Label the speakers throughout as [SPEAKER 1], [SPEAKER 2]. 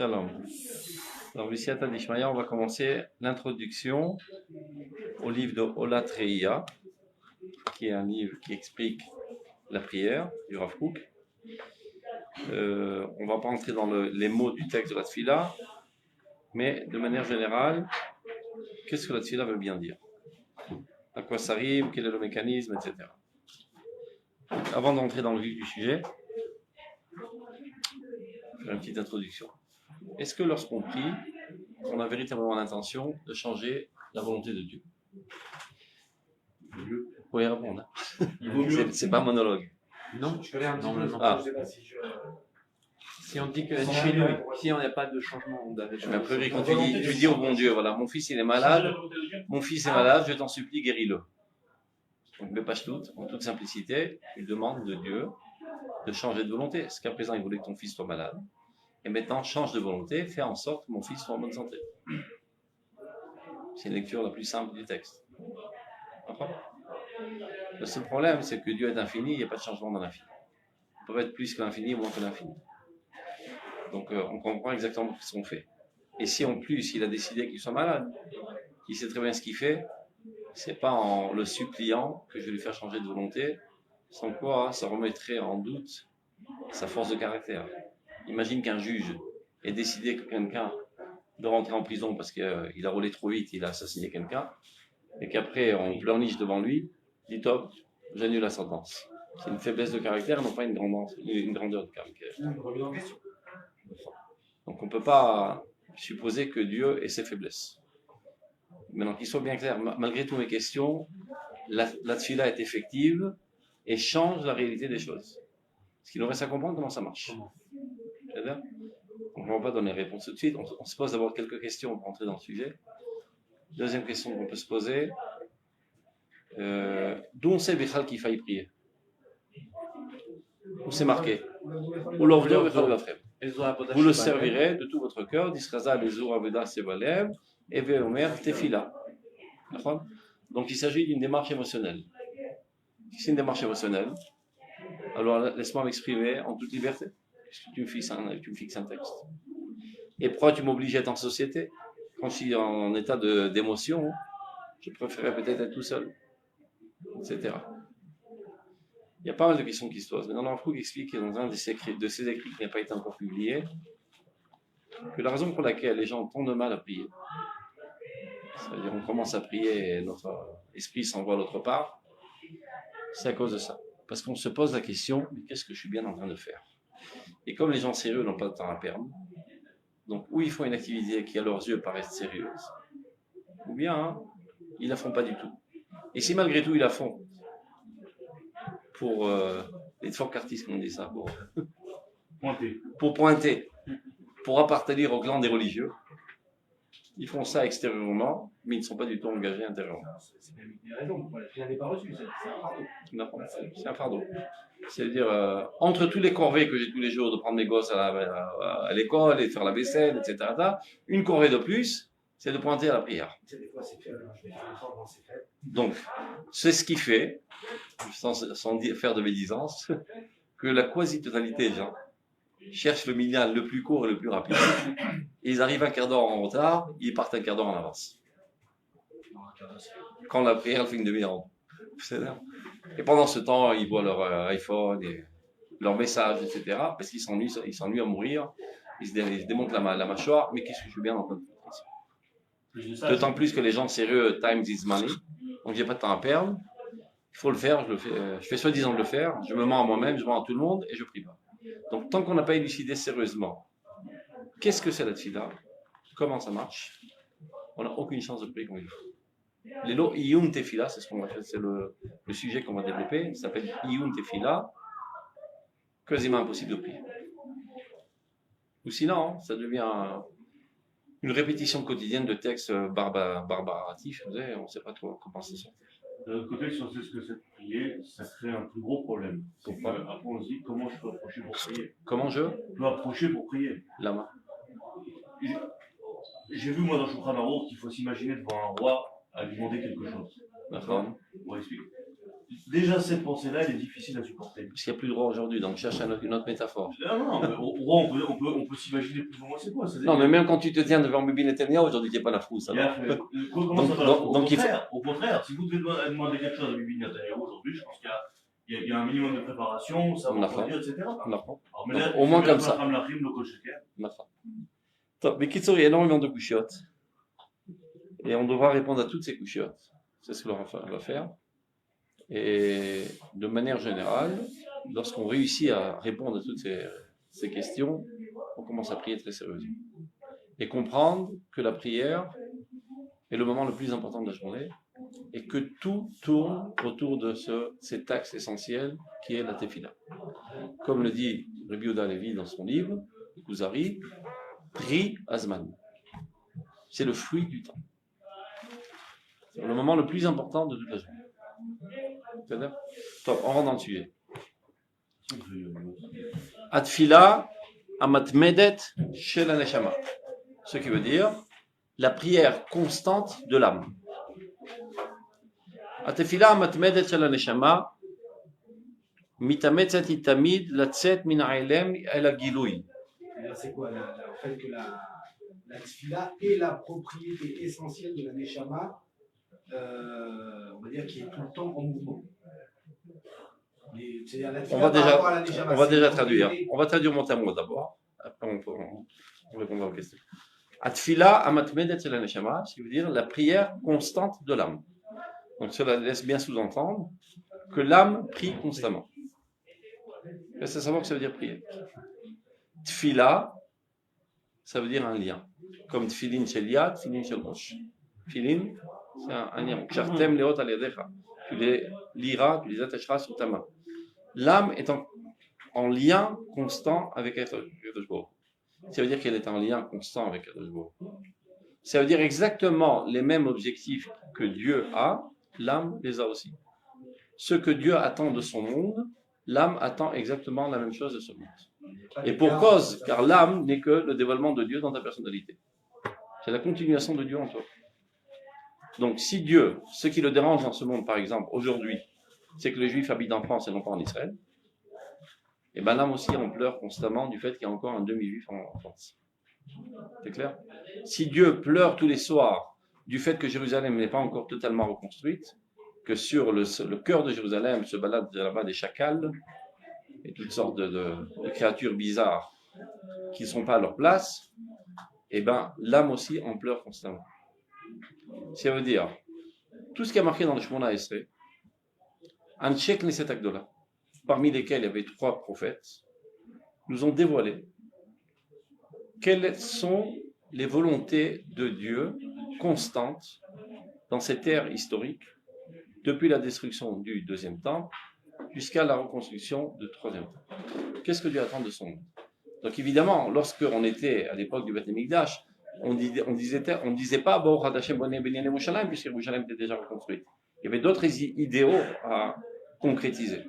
[SPEAKER 1] Shalom. Dans Vissiyata d'Ishmaïa, on va commencer l'introduction au livre de Olat Reïa, qui est un livre qui explique la prière du Rav Kook. On ne va pas entrer dans les mots du texte de la Tfila, mais de manière générale, qu'est-ce que la Tfila veut bien dire? À quoi ça rime? Quel est le mécanisme, etc. Avant d'entrer dans le vif du sujet, je fais une petite introduction. Est-ce que lorsqu'on prie, on a véritablement l'intention de changer la volonté de Dieu? Vous pouvez répondre. C'est pas un monologue.
[SPEAKER 2] Non, je connais un petit peu.
[SPEAKER 1] Ah.
[SPEAKER 2] Je sais pas si on dit que chez nous, si on n'a pas de changement, on avait.
[SPEAKER 1] Mais a priori, quand tu dis au bon Dieu, voilà, mon fils il est malade, je t'en supplie, guéris-le. Donc, Bepashtout, en toute simplicité, il demande de Dieu de changer de volonté. Parce qu'à présent, il voulait que ton fils soit malade. Et maintenant, change de volonté, fais en sorte que mon fils soit en bonne santé. C'est une lecture la plus simple du texte. Le seul problème, c'est que Dieu est infini, il n'y a pas de changement dans l'infini. Il peut pas être plus que l'infini ou moins que l'infini. Donc, on comprend exactement ce qu'on fait. Et si en plus, il a décidé qu'il soit malade, qu'il sait très bien ce qu'il fait, c'est pas en le suppliant que je vais lui faire changer de volonté, sans quoi ça remettrait en doute sa force de caractère. Imagine qu'un juge ait décidé que quelqu'un de rentrer en prison parce qu'il a roulé trop vite, il a assassiné quelqu'un, et qu'après on pleurniche devant lui, dit top, j'annule la sentence. C'est une faiblesse de caractère, non pas une grandeur de caractère. Donc on ne peut pas supposer que Dieu ait ses faiblesses. Maintenant qu'il soit bien clair, malgré toutes mes questions, la tfila est effective et change la réalité des choses. Ce qui nous reste à comprendre comment ça marche. C'est-à-dire, on ne va pas donner réponse tout de suite. On se pose d'abord quelques questions pour entrer dans le sujet. Deuxième question qu'on peut se poser, d'où on sait Bechal qu'il faille prier? Où c'est marqué? Vous le servirez de tout votre cœur, d'Israza, Bezur, Aveda, Sevalem, et Veomer, Tefila. Donc il s'agit d'une démarche émotionnelle. Si c'est une démarche émotionnelle, alors laisse-moi m'exprimer en toute liberté. Puisque tu me fixes un texte. Et pourquoi tu m'obliges à être en société? Quand je suis en état d'émotion, je préférerais peut-être être tout seul, etc. Il y a pas mal de questions qui se posent. Mais Rav Kook explique dans un de ses écrits qui n'a pas été encore publié, que la raison pour laquelle les gens ont tant de mal à prier, c'est-à-dire on commence à prier et notre esprit s'envoie l'autre part, c'est à cause de ça. Parce qu'on se pose la question, mais qu'est-ce que je suis bien en train de faire? Et comme les gens sérieux n'ont pas de temps à perdre, donc ou ils font une activité qui à leurs yeux paraît sérieuse, ou bien ils la font pas du tout. Et si malgré tout ils la font, pour les folk-artistes qu'on dit ça, pour pointer, pour appartenir au clan des religieux, ils font ça extérieurement, mais ils ne sont pas du tout engagés intérieurement.
[SPEAKER 2] C'est même une raison, je n'avais pas reçu, c'est un fardeau.
[SPEAKER 1] Non, c'est un fardeau. C'est-à-dire, entre tous les corvées que j'ai tous les jours de prendre mes gosses à l'école et de faire la vaisselle, etc., une corvée de plus, c'est de pointer à la prière. Donc, c'est ce qui fait, sans faire de médisance, que la quasi-totalité des gens cherchent le minyan le plus court et le plus rapide. Et ils arrivent un quart d'heure en retard, ils partent un quart d'heure en avance. Quand la prière fait une demi-heure. Et pendant ce temps, ils voient leur iPhone, et leurs messages, etc. Parce qu'ils s'ennuient à mourir. Ils se démontent la mâchoire. Mais qu'est-ce que je suis bien en train de faire? D'autant plus que les gens sérieux, time is money. Donc j'ai pas de temps à perdre. Il faut le faire, je fais soi-disant de le faire. Je me mens à moi-même, je mens à tout le monde et je prie pas. Donc tant qu'on n'a pas élucidé sérieusement, qu'est-ce que c'est la tfila? Comment ça marche? On n'a aucune chance de prier comme il faut. Les lots Iyun Tefila, c'est le sujet qu'on va développer, ça s'appelle Iyun Tefila, quasiment impossible de prier. Ou sinon, ça devient une répétition quotidienne de textes barbaratifs, on ne sait pas trop comment ça sortir.
[SPEAKER 3] De l'autre côté, si on sait ce que c'est de prier, ça crée un plus gros problème. Pourquoi? Après, on se dit comment je peux approcher pour prier.
[SPEAKER 1] Comment je
[SPEAKER 3] peux approcher pour prier?
[SPEAKER 1] La main.
[SPEAKER 3] J'ai vu, moi, dans Shulchan Aruch qu'il faut s'imaginer devant un roi à lui demander quelque chose.
[SPEAKER 1] D'accord.
[SPEAKER 3] On explique. déjà cette pensée-là, elle est difficile à supporter.
[SPEAKER 1] Parce qu'il n'y a plus de droit aujourd'hui, donc cherche une autre métaphore.
[SPEAKER 3] Non, mais au roi, on peut s'imaginer plus ou moins c'est quoi.
[SPEAKER 1] Non, mais même quand tu te tiens devant Bibi Netanyahu, aujourd'hui, tu n'es pas la frousse. Alors.
[SPEAKER 3] Comment ça va au contraire, si vous devez demander quelque chose à Bibi Netanyahu aujourd'hui, je pense qu'il y a un minimum de préparation, savoir quoi dire, etc. Alors, mais là,
[SPEAKER 1] au moins comme ça. Mais Kitsour, il y a énormément de couchiottes. Et on devra répondre à toutes ces couchiottes. C'est ce que l'on va faire. Et de manière générale, lorsqu'on réussit à répondre à toutes ces questions, on commence à prier très sérieusement. Et comprendre que la prière est le moment le plus important de la journée et que tout tourne autour de cet axe essentiel qui est la tefila. Comme le dit Rabbi Yehuda Halevi dans son livre, Kuzari, Pri Azman. C'est le fruit du temps. C'est le moment le plus important de toute la journée. C'est-à-dire, on rentre dans le sujet. Atfila amatmedet shel haneshama. Ce qui veut dire la prière constante de l'âme. Atfila amatmedet shel haneshama mitametzat itamid latzet min ha'ilem el ha'gilui.
[SPEAKER 4] C'est quoi le fait que la tefila est la propriété essentielle de la neshama, on va dire qui est tout le temps en mouvement.
[SPEAKER 1] On va déjà traduire. On va traduire mot à mot d'abord. Après, on répondra aux questions. Atfila amatmedet shel haneshama, ce qui veut dire la prière constante de l'âme. Donc cela laisse bien sous-entendre que l'âme prie constamment. Reste à savoir que ça veut dire prier. Tfila, ça veut dire un lien. Comme tfilin shel yad, tfilin shel rosh. Tfilin, c'est un lien. Chartem leot al yadecha. Tu les liras, tu les attacheras sur ta main. L'âme est en lien constant avec Akadosh Baruch Hu. Ça veut dire qu'elle est en lien constant avec Akadosh Baruch Hu. Ça veut dire exactement les mêmes objectifs que Dieu a, l'âme les a aussi. Ce que Dieu attend de son monde, l'âme attend exactement la même chose de ce monde. Et pour cause, car l'âme n'est que le dévoilement de Dieu dans ta personnalité. C'est la continuation de Dieu en toi. Donc si Dieu, ce qui le dérange dans ce monde, par exemple, aujourd'hui, c'est que les Juifs habitent en France et non pas en Israël, et bien l'âme aussi, on pleure constamment du fait qu'il y a encore un demi-juif en France. C'est clair? Si Dieu pleure tous les soirs du fait que Jérusalem n'est pas encore totalement reconstruite, que sur le cœur de Jérusalem se baladent là-bas des chacals et toutes sortes de créatures bizarres qui ne sont pas à leur place, et bien l'âme aussi en pleure constamment. Ça veut dire, tout ce qui est marqué dans le Shemona Esrei, Anshe Knesset Agdola, parmi lesquels il y avait 3 prophètes, nous ont dévoilé quelles sont les volontés de Dieu constantes dans cette ère historique, depuis la destruction du 2e temple jusqu'à la reconstruction du 3e temple. Qu'est-ce que Dieu attend de son monde? Donc évidemment, lorsque on était à l'époque du Beth Amikdash, on disait pas Baruch Hashem Boneh Benyamin Yerushalayim, puisque Yerushalayim était déjà reconstruite. Il y avait d'autres idéaux à concrétiser.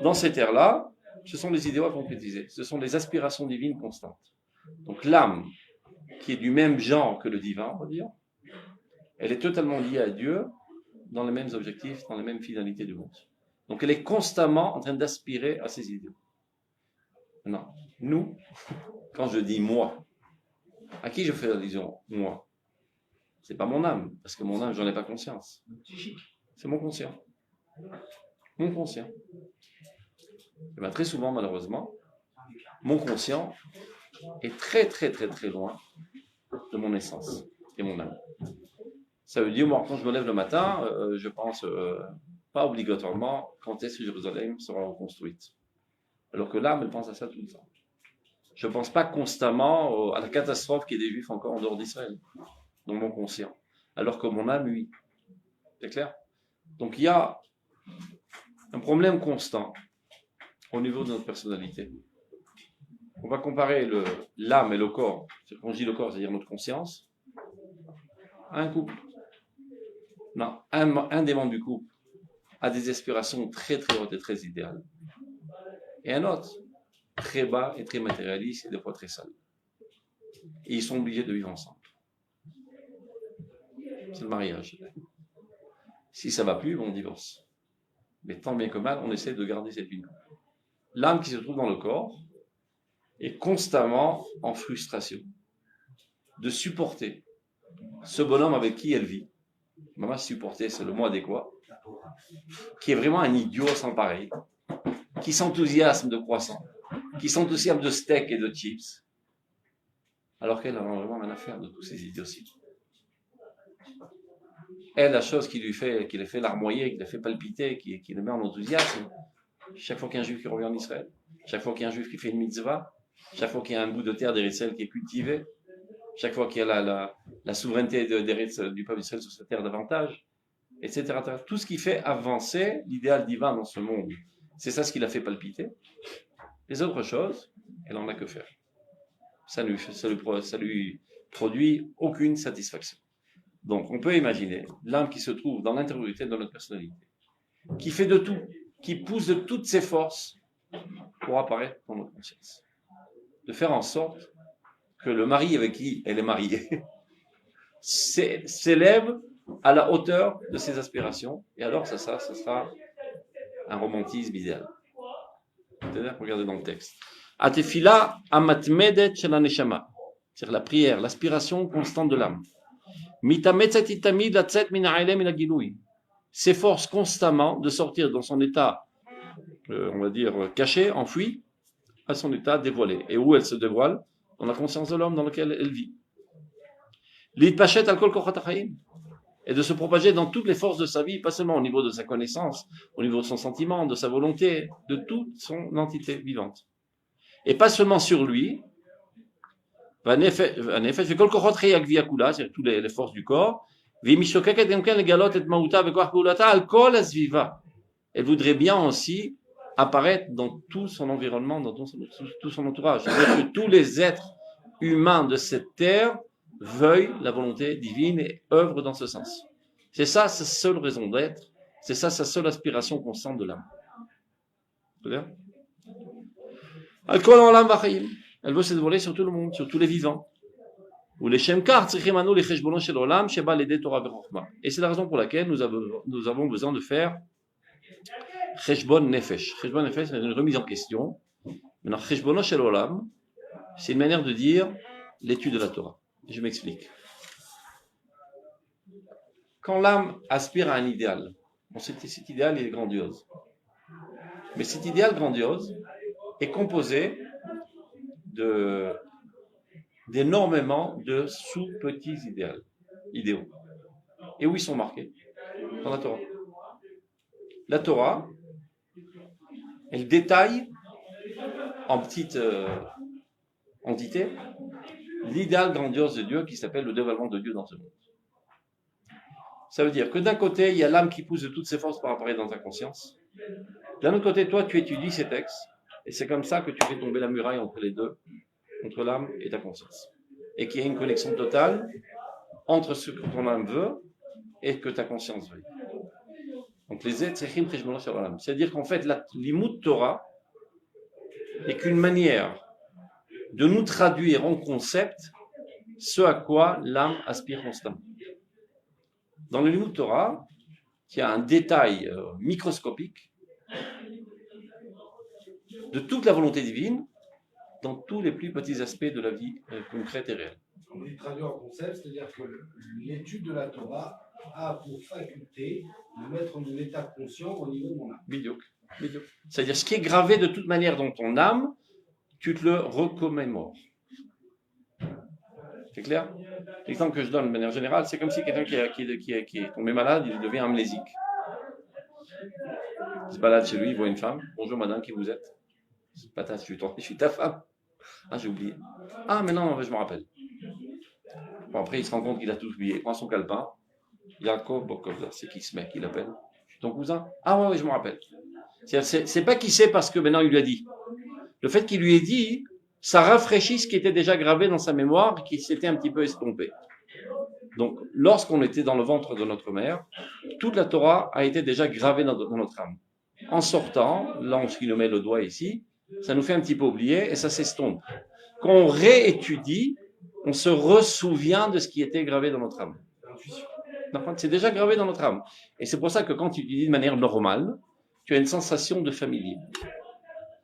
[SPEAKER 1] Dans cette ère-là, ce sont les idéaux à concrétiser. Ce sont les aspirations divines constantes. Donc l'âme, qui est du même genre que le divin, on va dire, elle est totalement liée à Dieu dans les mêmes objectifs, dans les mêmes finalités du monde. Donc elle est constamment en train d'aspirer à ces idéaux. Non, nous, quand je dis moi, à qui je fais allusion? Moi. C'est pas mon âme, parce que mon âme, j'en ai pas conscience. C'est mon conscient. Mon conscient. Et bien très souvent, malheureusement, mon conscient est très très très très loin de mon essence et mon âme. Ça veut dire, moi, quand je me lève le matin, je pense pas obligatoirement quand est-ce que Jérusalem sera reconstruite. Alors que l'âme, elle pense à ça tout le temps. Je ne pense pas constamment à la catastrophe qui est des Juifs encore en dehors d'Israël, dans mon conscient. Alors que mon âme, oui. C'est clair? Donc il y a un problème constant au niveau de notre personnalité. On va comparer l'âme et le corps, quand je dis le corps, c'est-à-dire notre conscience, à un couple. Non, un des membres du couple a des aspirations très très hautes et très idéales. Et un autre, très bas et très matérialiste et des fois très sale. Et ils sont obligés de vivre ensemble. C'est le mariage. Si ça ne va plus, on divorce. mais tant bien que mal, on essaie de garder cette union. L'âme qui se trouve dans le corps est constamment en frustration de supporter ce bonhomme avec qui elle vit. Maman, supporter, c'est le mot adéquat, qui est vraiment un idiot sans pareil, qui s'enthousiasme de croissant, qui s'enthousiasme de steak et de chips, alors qu'elle a vraiment rien à faire de tous ces idioties. Elle, la chose qui l'a fait larmoyer, qui l'a fait palpiter, qui le met en enthousiasme, chaque fois qu'il y a un juif qui revient en Israël, chaque fois qu'il y a un juif qui fait une mitzvah, chaque fois qu'il y a un bout de terre d'Eretz qui est cultivé, chaque fois qu'il y a la souveraineté du peuple d'Israël sur cette terre davantage, etc. Tout ce qui fait avancer l'idéal divin dans ce monde, c'est ça ce qui l'a fait palpiter. Les autres choses, elle n'en a que faire. Ça lui produit aucune satisfaction. Donc, on peut imaginer l'âme qui se trouve dans l'intériorité de notre personnalité, qui fait de tout, qui pousse de toutes ses forces pour apparaître dans notre conscience. De faire en sorte que le mari avec qui elle est mariée s'élève à la hauteur de ses aspirations, et alors ça sera un romantisme idéal. C'est-à-dire, regardez dans le texte. Atefila amatmedet shel haneshama, c'est-à-dire la prière, l'aspiration constante de l'âme. S'efforce constamment de sortir dans son état, on va dire, caché, enfoui, à son état dévoilé. Et où elle se dévoile? Dans la conscience de l'homme dans lequel elle vit. Et de se propager dans toutes les forces de sa vie, pas seulement au niveau de sa connaissance, au niveau de son sentiment, de sa volonté, de toute son entité vivante. Et pas seulement sur lui, c'est-à-dire toutes les forces du corps, elle voudrait bien aussi apparaître dans tout son environnement, dans tout son entourage. C'est-à-dire que tous les êtres humains de cette terre veuillent la volonté divine et œuvrent dans ce sens. C'est ça sa seule raison d'être, c'est ça sa seule aspiration constante de l'âme. C'est-à-dire elle veut se dévoiler sur tout le monde, sur tous les vivants. Et c'est la raison pour laquelle nous avons besoin de faire Cheshbon Nefesh. Cheshbon Nefesh, c'est une remise en question. Maintenant, Cheshbono Shel Olam, c'est une manière de dire l'étude de la Torah. Je m'explique. Quand l'âme aspire à un idéal, cet idéal il est grandiose. Mais cet idéal grandiose est composé d'énormément de sous-petits idéaux. Et où ils sont marqués? Dans la Torah. La Torah, elle détaille en petites entités l'idéal grandiose de Dieu qui s'appelle le dévoilement de Dieu dans ce monde. Ça veut dire que d'un côté, il y a l'âme qui pousse de toutes ses forces pour apparaître dans ta conscience. D'un autre côté, toi, tu étudies ces textes, et c'est comme ça que tu fais tomber la muraille entre les deux, entre l'âme et ta conscience. Et qu'il y a une connexion totale entre ce que ton âme veut et que ta conscience veut. Donc les Tzechim Cheshbono Shel Olam. C'est-à-dire qu'en fait, la Limud Torah n'est qu'une manière de nous traduire en concept ce à quoi l'âme aspire constamment. Dans le Limud Torah, il y a un détail microscopique de toute la volonté divine dans tous les plus petits aspects de la vie concrète et réelle.
[SPEAKER 4] On dit traduire en concept, c'est-à-dire que l'étude de la Torah a pour faculté de mettre en état conscient au niveau de mon âme.
[SPEAKER 1] Bidiouk. C'est-à-dire ce qui est gravé de toute manière dans ton âme, tu te le recommémores. C'est clair? L'exemple que je donne de manière générale, c'est comme si quelqu'un qui est tombé malade, il devient amnésique. Il se balade chez lui, il voit une femme. Bonjour madame, qui vous êtes? Patate, je suis ta femme. Ah, j'ai oublié. Ah, mais non, je me rappelle. Bon, après, il se rend compte qu'il a tout oublié. Il prend son calepin. Yaakov Bokovda, c'est qui ce mec? Il appelle. Je suis ton cousin? Ah, ouais, je me rappelle. C'est pas qui c'est parce que maintenant il lui a dit. Le fait qu'il lui ait dit, ça rafraîchit ce qui était déjà gravé dans sa mémoire et qui s'était un petit peu estompé. Donc, lorsqu'on était dans le ventre de notre mère, toute la Torah a été déjà gravée dans notre âme. En sortant, l'ange qui nous met le doigt ici, ça nous fait un petit peu oublier et ça s'estompe. Quand on réétudie, on se ressouvient de ce qui était gravé dans notre âme. C'est déjà gravé dans notre âme. Et c'est pour ça que quand tu étudies de manière normale, tu as une sensation de familier.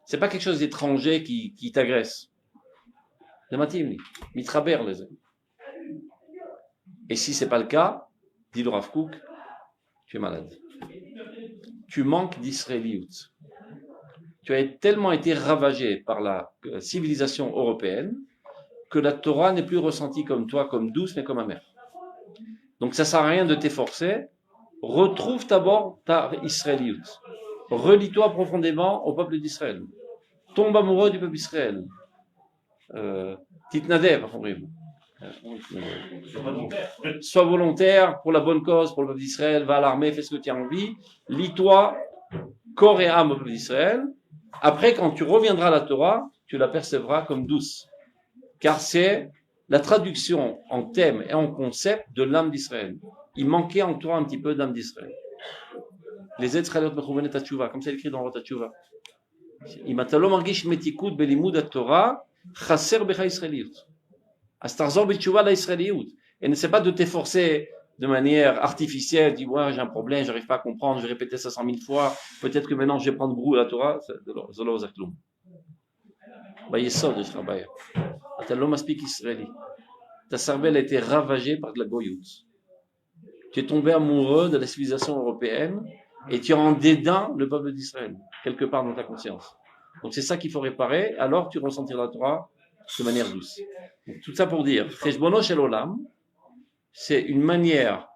[SPEAKER 1] C'est pas quelque chose d'étranger qui t'agresse. C'est matim, mitraber les amis. Et si c'est pas le cas, dit le Rav Kook, tu es malade. Tu manques d'israéliout. Tu as tellement été ravagé par la civilisation européenne que la Torah n'est plus ressentie comme toi, comme douce, mais comme amère. Donc ça sert à rien de t'efforcer. Retrouve d'abord ta israéliout. Relie-toi profondément au peuple d'Israël. Tombe amoureux du peuple d'Israël. Titnadev, sois volontaire pour la bonne cause, pour le peuple d'Israël, va à l'armée, fais ce que tu as envie. Lis-toi corps et âme au peuple d'Israël. Après, quand tu reviendras à la Torah, tu la percevras comme douce. Car c'est la traduction en thème et en concept de l'âme d'Israël. Il manquait en toi un petit peu d'âme d'Israël. Les Etzrayot mechouvenet hatshuva, comme c'est écrit dans votre hatshuva. אם אתה לא מרגיש מתיקות בלימוד התורה, חסר בך ישראליות. אז תחזור בתשובה לישראליות. Et ne c'est pas de t'efforcer de manière artificielle, dis ouais, j'ai un problème, j'arrive pas à comprendre, je vais répéter ça 100 000 fois, peut-être que maintenant je vais prendre goût à la Torah, זה לא עוזר כלום. ביסוד יש לך בעיה. אתה לא מספיק ישראלי. Ta cervelle a été ravagée par de la goyout. Tu es tombé amoureux de la civilisation européenne et tu as en dédain le peuple d'Israël, quelque part dans ta conscience. Donc c'est ça qu'il faut réparer, alors tu ressentiras la Torah de manière douce. Donc, tout ça pour dire, Cheshbono Shel Olam, c'est une manière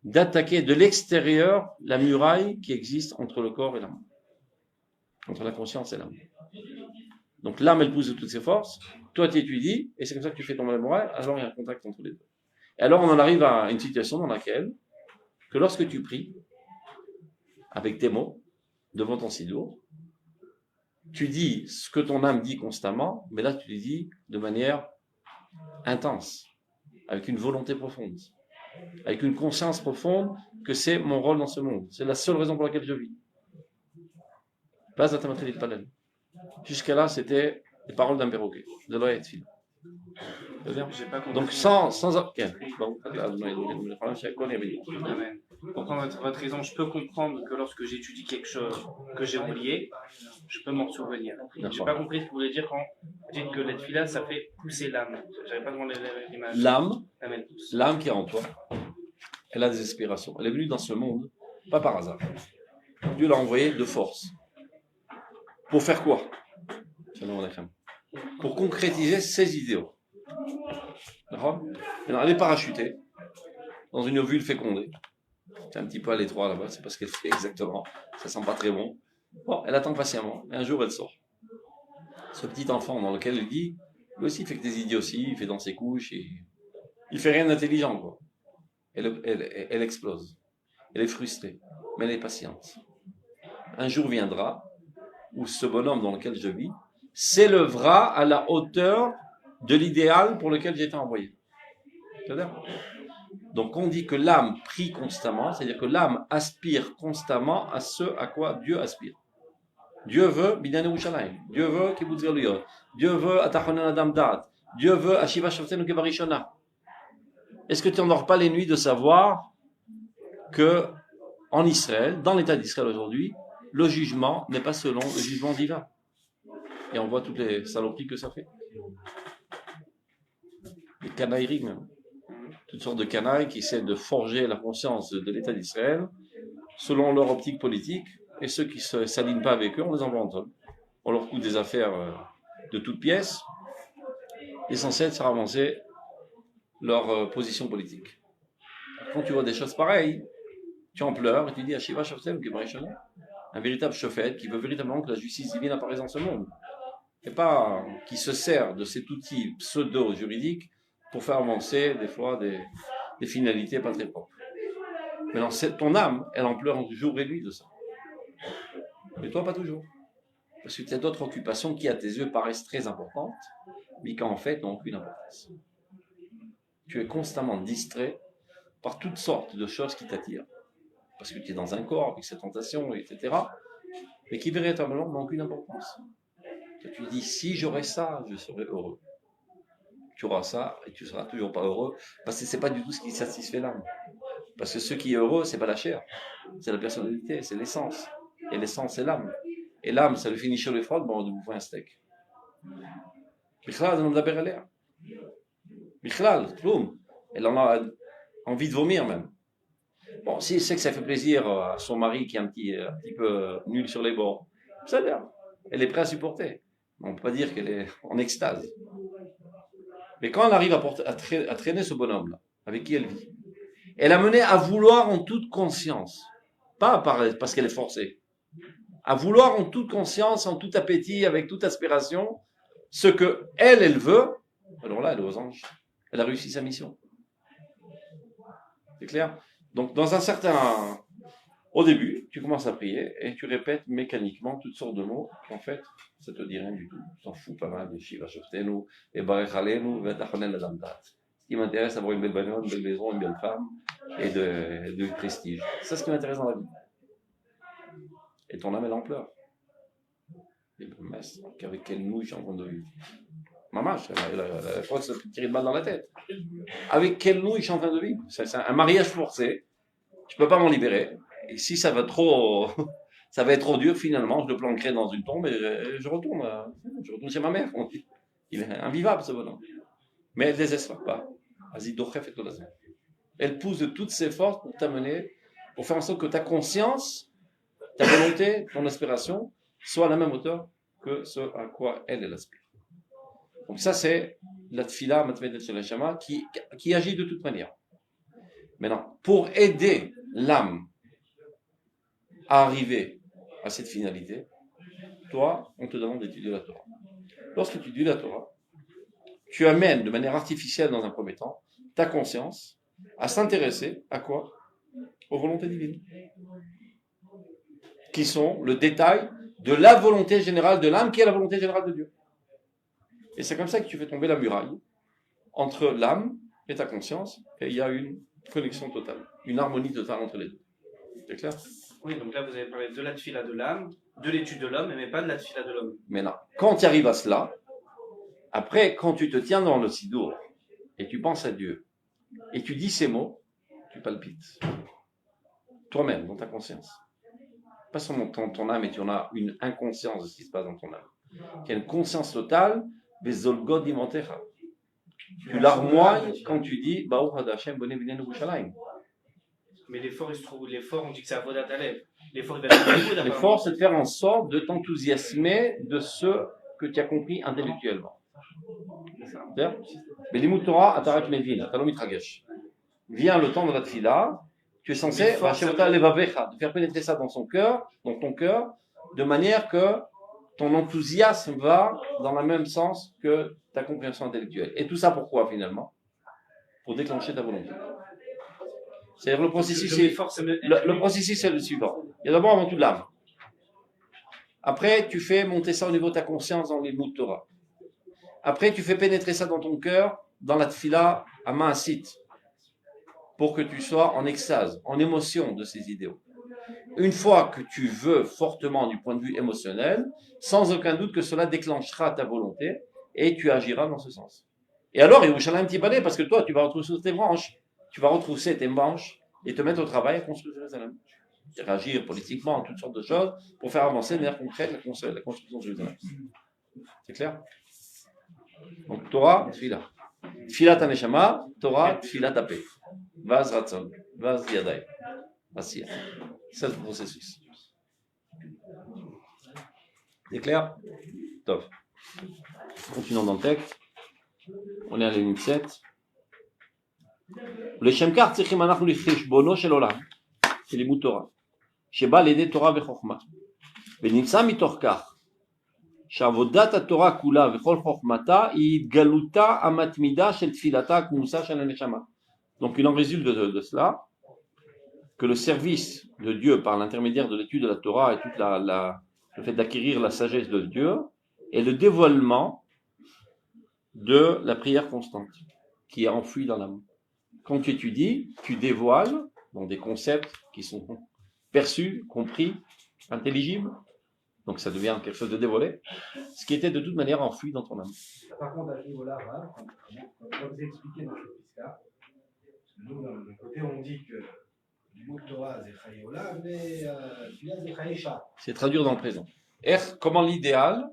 [SPEAKER 1] d'attaquer de l'extérieur la muraille qui existe entre le corps et l'âme, entre la conscience et l'âme. Donc l'âme, elle pousse de toutes ses forces, toi tu étudies, et c'est comme ça que tu fais tomber la muraille, alors il y a un contact entre les deux. Et alors on en arrive à une situation dans laquelle, que lorsque tu pries, avec tes mots, devant ton sidour, tu dis ce que ton âme dit constamment, mais là tu le dis de manière intense, avec une volonté profonde, avec une conscience profonde que c'est mon rôle dans ce monde, c'est la seule raison pour laquelle je vis. Pas d'atamatri palel. Jusqu'à là, c'était les paroles d'un perroquet, de l'oeil et donc sans ok. Bon,
[SPEAKER 5] pour comprendre votre raison, je peux comprendre que lorsque j'étudie quelque chose que j'ai oublié, je peux m'en souvenir. Je n'ai pas compris ce que vous voulez dire quand vous dites que la tefila, ça fait pousser l'âme. J'avais pas demandé l'image.
[SPEAKER 1] L'âme qui est en toi, elle a des aspirations. Elle est venue dans ce monde, pas par hasard. Dieu l'a envoyée de force. Pour faire quoi? Pour concrétiser ses idéaux. D'accord? Elle est parachutée dans une ovule fécondée. C'est un petit peu à l'étroit là-bas, c'est pas ce qu'elle fait exactement. Ça sent pas très bon. Bon, elle attend patiemment. Et un jour, elle sort. Ce petit enfant dans lequel elle dit, lui aussi, il fait que des idioties, il fait dans ses couches, et il fait rien d'intelligent, quoi. Elle explose. Elle est frustrée, mais elle est patiente. Un jour viendra où ce bonhomme dans lequel je vis s'élèvera à la hauteur de l'idéal pour lequel j'ai été envoyé. C'est-à-dire, donc on dit que l'âme prie constamment, c'est-à-dire que l'âme aspire constamment à ce à quoi Dieu aspire. Dieu veut Binyan Yerushalayim, Dieu veut Kibbutz Galuyot, Dieu veut Atachonen Adam Dat, Dieu veut Ashiva Shoftenu Kebarishona. Est-ce que tu n'endors pas les nuits de savoir que en Israël, dans l'état d'Israël aujourd'hui, le jugement n'est pas selon le jugement divin? Et on voit toutes les saloperies que ça fait. Les canailleries même. Toutes sortes de canailles qui essaient de forger la conscience de l'État d'Israël selon leur optique politique, et ceux qui ne s'alignent pas avec eux, on les envoie en tonne. On leur coûte des affaires de toutes pièces, l'essentiel c'est avancer leur position politique. Quand tu vois des choses pareilles, tu en pleures et tu dis Ashiva Shoftem Kebarishona, un véritable chauffette qui veut véritablement que la justice divine apparaisse dans ce monde, et pas qui se sert de cet outil pseudo-juridique pour faire avancer des fois des finalités pas très propres. Mais non, ton âme, elle en pleure jour et nuit de ça. Mais toi, pas toujours. Parce que tu as d'autres occupations qui, à tes yeux, paraissent très importantes, mais qui en fait n'ont aucune importance. Tu es constamment distrait par toutes sortes de choses qui t'attirent. Parce que tu es dans un corps avec cette tentation, etc. Mais qui véritablement n'ont aucune importance. Tu dis, si j'aurais ça, je serais heureux. Tu auras ça et tu ne seras toujours pas heureux, parce que ce n'est pas du tout ce qui satisfait l'âme. Parce que ce qui est heureux, ce n'est pas la chair, c'est la personnalité, c'est l'essence. Et l'essence, c'est l'âme. Et l'âme, ça lui finit sur les froides, bon, on vous fait un steak. Bichlal, on מדבר עליה. Bichlal, kloum. Elle en a envie de vomir même. Bon, si c'est que ça fait plaisir à son mari qui est un petit peu nul sur les bords, ça va. Elle est prête à supporter. On ne peut pas dire qu'elle est en extase. Mais quand elle arrive à traîner ce bonhomme-là, avec qui elle vit, elle a mené à vouloir en toute conscience, pas parce qu'elle est forcée, à vouloir en toute conscience, en tout appétit, avec toute aspiration, ce que elle veut, alors là, elle est aux anges. Elle a réussi sa mission. C'est clair? Donc, au début, tu commences à prier et tu répètes mécaniquement toutes sortes de mots qu'en fait, ça te dit rien du tout. Tu t'en fous pas mal de Shiva Shoftenu, et Barech Aleinu, Vetachonen Ladamdat. Ce qui m'intéresse, c'est d'avoir une belle bagnole, une belle maison, une belle femme et de prestige. C'est ce qui m'intéresse dans la vie. Et ton âme, elle en pleure. Et ben, avec quelle nouille je suis en train de vivre. Maman, je crois que ça peut tirer de balle dans la tête. Avec quelle nouille je suis en train de vivre. C'est un mariage forcé. Je ne peux pas m'en libérer. Et si ça va être trop dur, finalement, je le planquerai dans une tombe et je retourne chez ma mère. Il est invivable, ce bonhomme. Mais elle ne désespère pas. Elle pousse de toutes ses forces pour t'amener, pour faire en sorte que ta conscience, ta volonté, ton aspiration, soit à la même hauteur que ce à quoi elle aspire. Donc ça, c'est la tfila matvedet shel hashama qui agit de toute manière. Maintenant, pour aider l'âme à arriver à cette finalité, toi, on te demande d'étudier la Torah. Lorsque tu étudies la Torah, tu amènes de manière artificielle dans un premier temps ta conscience à s'intéresser à quoi? Aux volontés divines, qui sont le détail de la volonté générale de l'âme, qui est la volonté générale de Dieu. Et c'est comme ça que tu fais tomber la muraille entre l'âme et ta conscience, et il y a une connexion totale, une harmonie totale entre les deux. C'est clair?
[SPEAKER 5] Oui, donc là vous avez parlé de la tfila de l'âme, de l'étude de l'homme, mais pas de la tfila de l'homme.
[SPEAKER 1] Maintenant, quand tu arrives à cela, après, quand tu te tiens dans le sidour, et tu penses à Dieu, et tu dis ces mots, tu palpites. Toi-même, dans ta conscience. Pas seulement ton âme, mais tu en as une inconscience de ce qui se passe dans ton âme. Tu as une conscience totale, Bezolgod Imantecha. Tu larmoies quand tu dis Baruch Hashem Boné Binenu Yerushalayim.
[SPEAKER 5] Mais l'effort, il se trouve, l'effort, on dit que c'est Avodat Alev. L'effort, il va être
[SPEAKER 1] l'effort, c'est de faire en sorte de t'enthousiasmer de ce que tu as compris intellectuellement. Mais l'imut Torah, Atarak Mevin, Atalom Mitragesh. Vient le temps de la tfila, tu es censé de faire pénétrer ça dans son cœur, dans ton cœur, de manière que ton enthousiasme va dans le même sens que ta compréhension intellectuelle. Et tout ça pourquoi finalement? Pour déclencher ta volonté. C'est-à-dire le processus, le processus c'est le suivant. Il y a d'abord avant tout l'âme. Après, tu fais monter ça au niveau de ta conscience dans les mots de Torah. Après, tu fais pénétrer ça dans ton cœur, dans la tfila à Maasit, pour que tu sois en extase, en émotion de ces idéaux. Une fois que tu veux fortement du point de vue émotionnel, sans aucun doute que cela déclenchera ta volonté et tu agiras dans ce sens. Et alors, Yerushalayim Tibaneh, parce que toi, tu vas retrousser tes branches, tu vas retrousser tes branches et te mettre au travail à construire Jérusalem. Agir politiquement, toutes sortes de choses, pour faire avancer de manière concrète la construction de Jérusalem. C'est clair? Donc, Torah, Tfila. Tfila ta neshama, Torah, Tfila ta paix. Vaz ratzon, vaz yadai. Asiya. C'est le processus. C'est clair? Top. Continuons dans le texte. On est à la ligne 7. לשם כך צריכים אנחנו לחשבונו של עולם, של לימוד תורה, שבא לידי תורה וחוכמה, ונמצא מתוך כך שעבודת התורה כולה וכל חוכמתה היא התגלותה המתמידה של תפילתה הכמוסה של הנשמה. Donc il en résulte de cela que le service de Dieu par l'intermédiaire de l'étude de la Torah et tout le fait d'acquérir la sagesse de Dieu est le dévoilement de la prière constante qui est enfouie dans l'âme. Quand tu étudies, tu dévoiles donc des concepts qui sont perçus, compris, intelligibles. Donc ça devient quelque chose de dévoilé, ce qui était de toute manière enfoui dans ton âme.
[SPEAKER 4] Par contre, à ce niveau-là, quand vous expliquez dans ce là nous, d'un côté, on dit que
[SPEAKER 1] C'est traduire dans le présent. Comment l'idéal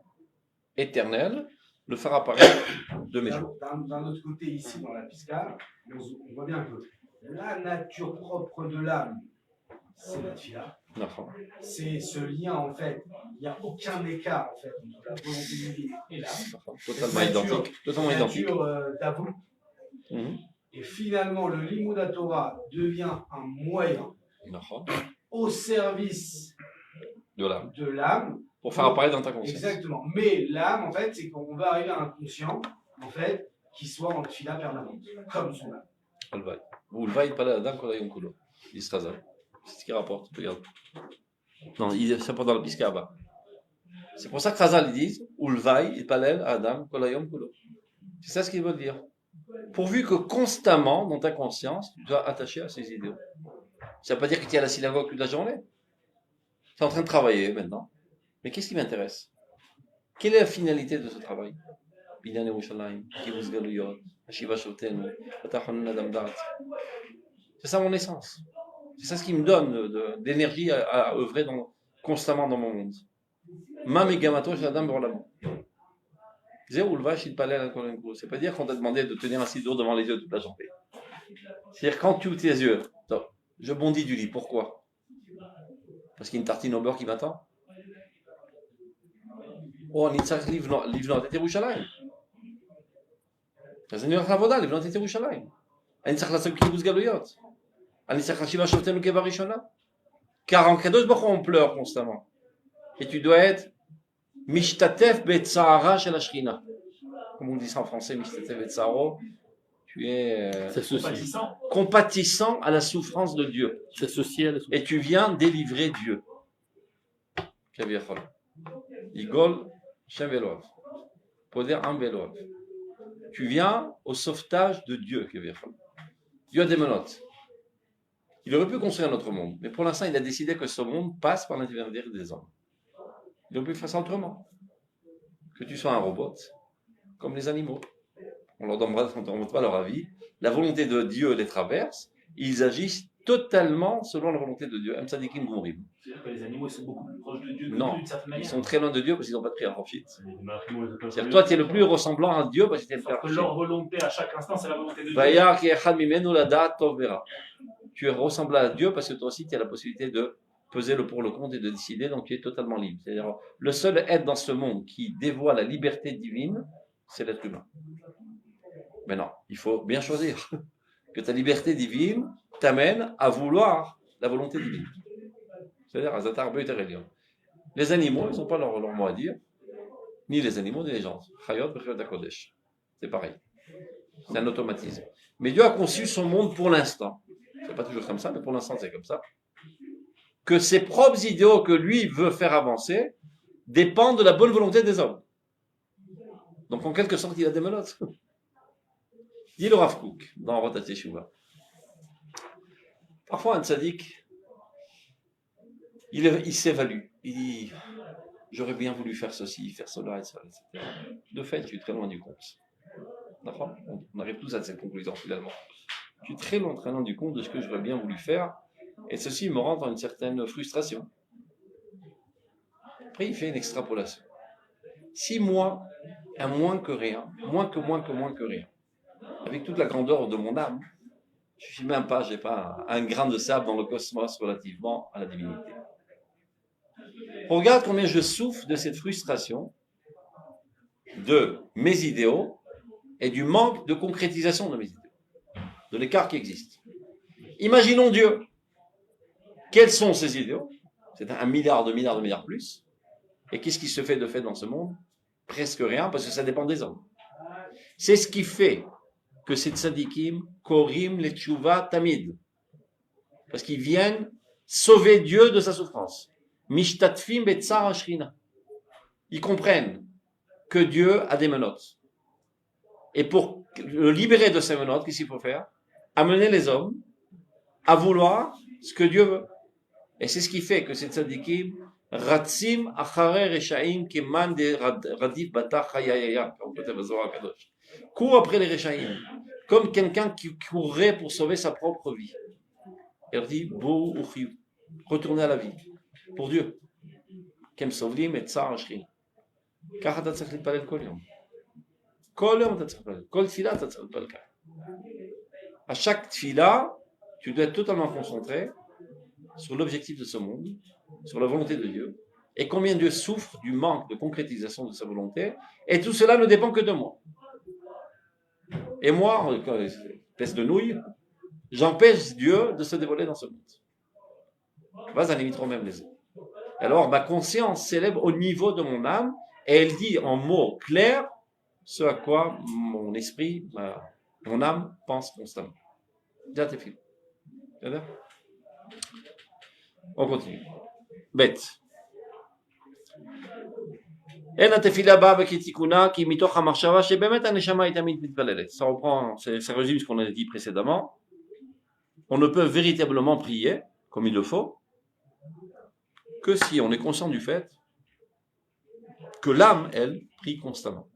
[SPEAKER 1] éternel le faire apparaître de mes jours.
[SPEAKER 4] D'un autre côté, ici, dans la Pisca, on voit bien que la nature propre de l'âme, c'est la tfila. C'est ce lien, en fait. Il n'y a aucun écart, en fait, entre la volonté divine et l'âme.
[SPEAKER 1] Totalement identique. Totalement identique.
[SPEAKER 4] D'avou. Et finalement, le Limud Torah devient un moyen au service de l'âme.
[SPEAKER 1] Pour faire apparaître dans ta conscience.
[SPEAKER 4] Exactement. Mais l'âme, en fait, c'est qu'on va arriver à un conscient, en fait, qui soit en tfila permanente, comme son âme.
[SPEAKER 1] Alvaï. Ou Alvaï, pas la dame, kolayom kulo. Israza. C'est ce qu'il rapporte, regarde. Non, c'est pas dans le Piskaba. C'est pour ça que Khazal disent Ulvaï, Ipalel, Adam, Kolayom kulo. C'est ça ce qu'il veut dire. Pourvu que constamment, dans ta conscience, tu dois attacher à ces idéaux. Ça ne veut pas dire que tu es à la synagogue toute la journée. Tu es en train de travailler maintenant. Mais qu'est-ce qui m'intéresse? Quelle est la finalité de ce travail? C'est ça mon essence. C'est ça ce qui me donne d'énergie à œuvrer constamment dans mon monde. C'est pas dire qu'on t'a demandé de tenir un siddur devant les yeux toute la journée. C'est-à-dire quand tu ouvres tes yeux, je bondis du lit. Pourquoi? Parce qu'il y a une tartine au beurre qui m'attend. Oh, אני צריך לבנות את ירושלים. אז אני הולך לעבודה, לבנות את ירושלים. אני צריך לעשות קיבוץ גלויות. אני צריך להשיב השבתנו כבה ראשונה. Car en Kadosh Baruch Hu, on pleure constamment. Et tu dois être mishtatef betzahara shel Shechina. Comme on dit ça en français, mishtatef betzaharo. Tu es compatissant à la souffrance de Dieu. Et tu viens délivrer Dieu. Igol Shem Velov. Poder Am Velov. Tu viens au sauvetage de Dieu. Dieu a des menottes. Il aurait pu construire un autre monde, mais pour l'instant, il a décidé que ce monde passe par l'intermédiaire des hommes. Il aurait pu faire ça autrement. Que tu sois un robot, comme les animaux. On leur demande pas leur avis. La volonté de Dieu les traverse. Ils agissent totalement selon la volonté de Dieu.
[SPEAKER 3] C'est-à-dire que les animaux ils sont beaucoup plus proches de Dieu que
[SPEAKER 1] non,
[SPEAKER 3] d'une certaine manière.
[SPEAKER 1] Ils sont très loin de Dieu parce qu'ils n'ont pas de prière ensuite. C'est-à-dire que toi, tu es le plus ressemblant à Dieu parce que tu es le
[SPEAKER 3] que leur volonté à chaque instant, c'est la volonté de Dieu.
[SPEAKER 1] Tu es ressemblant à Dieu parce que toi aussi, tu as la possibilité de peser le pour le contre et de décider, donc tu es totalement libre. C'est-à-dire, le seul être dans ce monde qui dévoile la liberté divine, c'est l'être humain. Mais non, il faut bien choisir que ta liberté divine t'amène à vouloir la volonté divine. C'est-à-dire, les animaux, ils n'ont pas leur mot à dire, ni les animaux, ni les gens. C'est pareil. C'est un automatisme. Mais Dieu a conçu son monde pour l'instant. C'est pas toujours comme ça, mais pour l'instant, c'est comme ça. Que ses propres idéaux que lui veut faire avancer dépendent de la bonne volonté des hommes. Donc, en quelque sorte, il a des menottes. Dit le Rav Kook dans Rotat Teshuvah. Parfois, un tzaddik, il s'évalue. Il dit, j'aurais bien voulu faire ceci, faire cela, etc. De fait, tu es très loin du compte. On arrive tous à cette conclusion finalement. Je suis très loin du compte de ce que j'aurais bien voulu faire, et ceci me rend dans une certaine frustration. Après, il fait une extrapolation. Si moi, un moins que rien, moins que rien, avec toute la grandeur de mon âme, je suis même pas, j'ai pas un grain de sable dans le cosmos relativement à la divinité. Regarde combien je souffre de cette frustration de mes idéaux et du manque de concrétisation de mes idéaux, de l'écart qui existe. Imaginons Dieu. Quels sont ces idéaux? C'est 1 milliard, 2 milliards, 2 milliards plus. Et qu'est-ce qui se fait de fait dans ce monde? Presque rien, parce que ça dépend des hommes. C'est ce qui fait que ces tzadikim, korim les tshuva tamid. Parce qu'ils viennent sauver Dieu de sa souffrance. Mishtatfim betzar ashrina. Ils comprennent que Dieu a des menottes. Et pour le libérer de ces menottes, qu'est-ce qu'il faut faire? Amener les hommes à vouloir ce que Dieu veut. Et c'est ce qui fait que ces tzadikim ratzim achare reshaim keman de radif batach hayayaya, comme peut-être Zohar Kadosh. Court après les reshaim, comme quelqu'un qui courrait pour sauver sa propre vie. elle dit, Bou Uchiu, retournez à la vie, pour Dieu. Kem Sovlim et Tsar Ashrin. Car אתה צריך להתפלל כל יום. כל יום אתה צריך להתפלל. כל תפילה אתה צריך להתפלל ככה. À chaque tfila, tu dois être totalement concentré sur l'objectif de ce monde, sur la volonté de Dieu, et combien Dieu souffre du manque de concrétisation de sa volonté, et tout cela ne dépend que de moi. Et moi, espèce de nouille, j'empêche Dieu de se dévoiler dans ce monde. Vas à limite même les autres. Alors ma conscience s'élève au niveau de mon âme, et elle dit en mots clairs ce à quoi mon esprit, mon âme pense constamment. Déjà t'es fini. On continue. Bête. Ça reprend, ça résume ce qu'on a dit précédemment. On ne peut véritablement prier comme il le faut que si on est conscient du fait que l'âme, elle, prie constamment.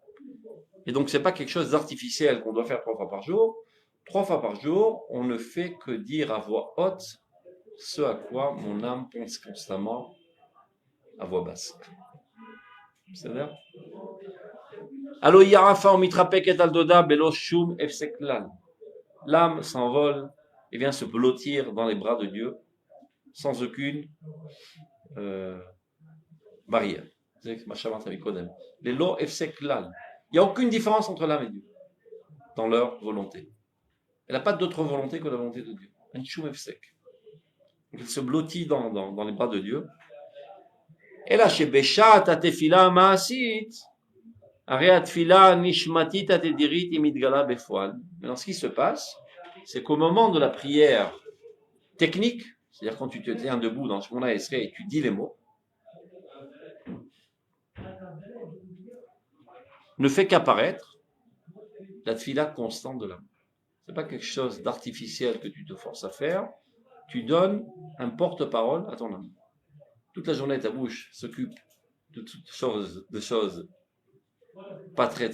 [SPEAKER 1] Et donc c'est pas quelque chose d'artificiel qu'on doit faire 3 fois par jour. 3 fois par jour, on ne fait que dire à voix haute ce à quoi mon âme pense constamment à voix basse. C'est-à-dire l'âme s'envole et vient se blottir dans les bras de Dieu sans aucune barrière. Il n'y a aucune différence entre l'âme et Dieu dans leur volonté. Elle n'a pas d'autre volonté que la volonté de Dieu. Elle se blottit dans les bras de Dieu. Et là, chez Beshat, Atefila Maasit, Areat Fila Nishmatit Atedirit Imidgala Befoal. Maintenant, ce qui se passe, c'est qu'au moment de la prière technique, c'est-à-dire quand tu te tiens debout dans ce moment-là et tu dis les mots, ne fait qu'apparaître la tfila constante de l'âme. Ce n'est pas quelque chose d'artificiel que tu te forces à faire, tu donnes un porte-parole à ton âme. Toute la journée, ta bouche s'occupe de toutes choses pas très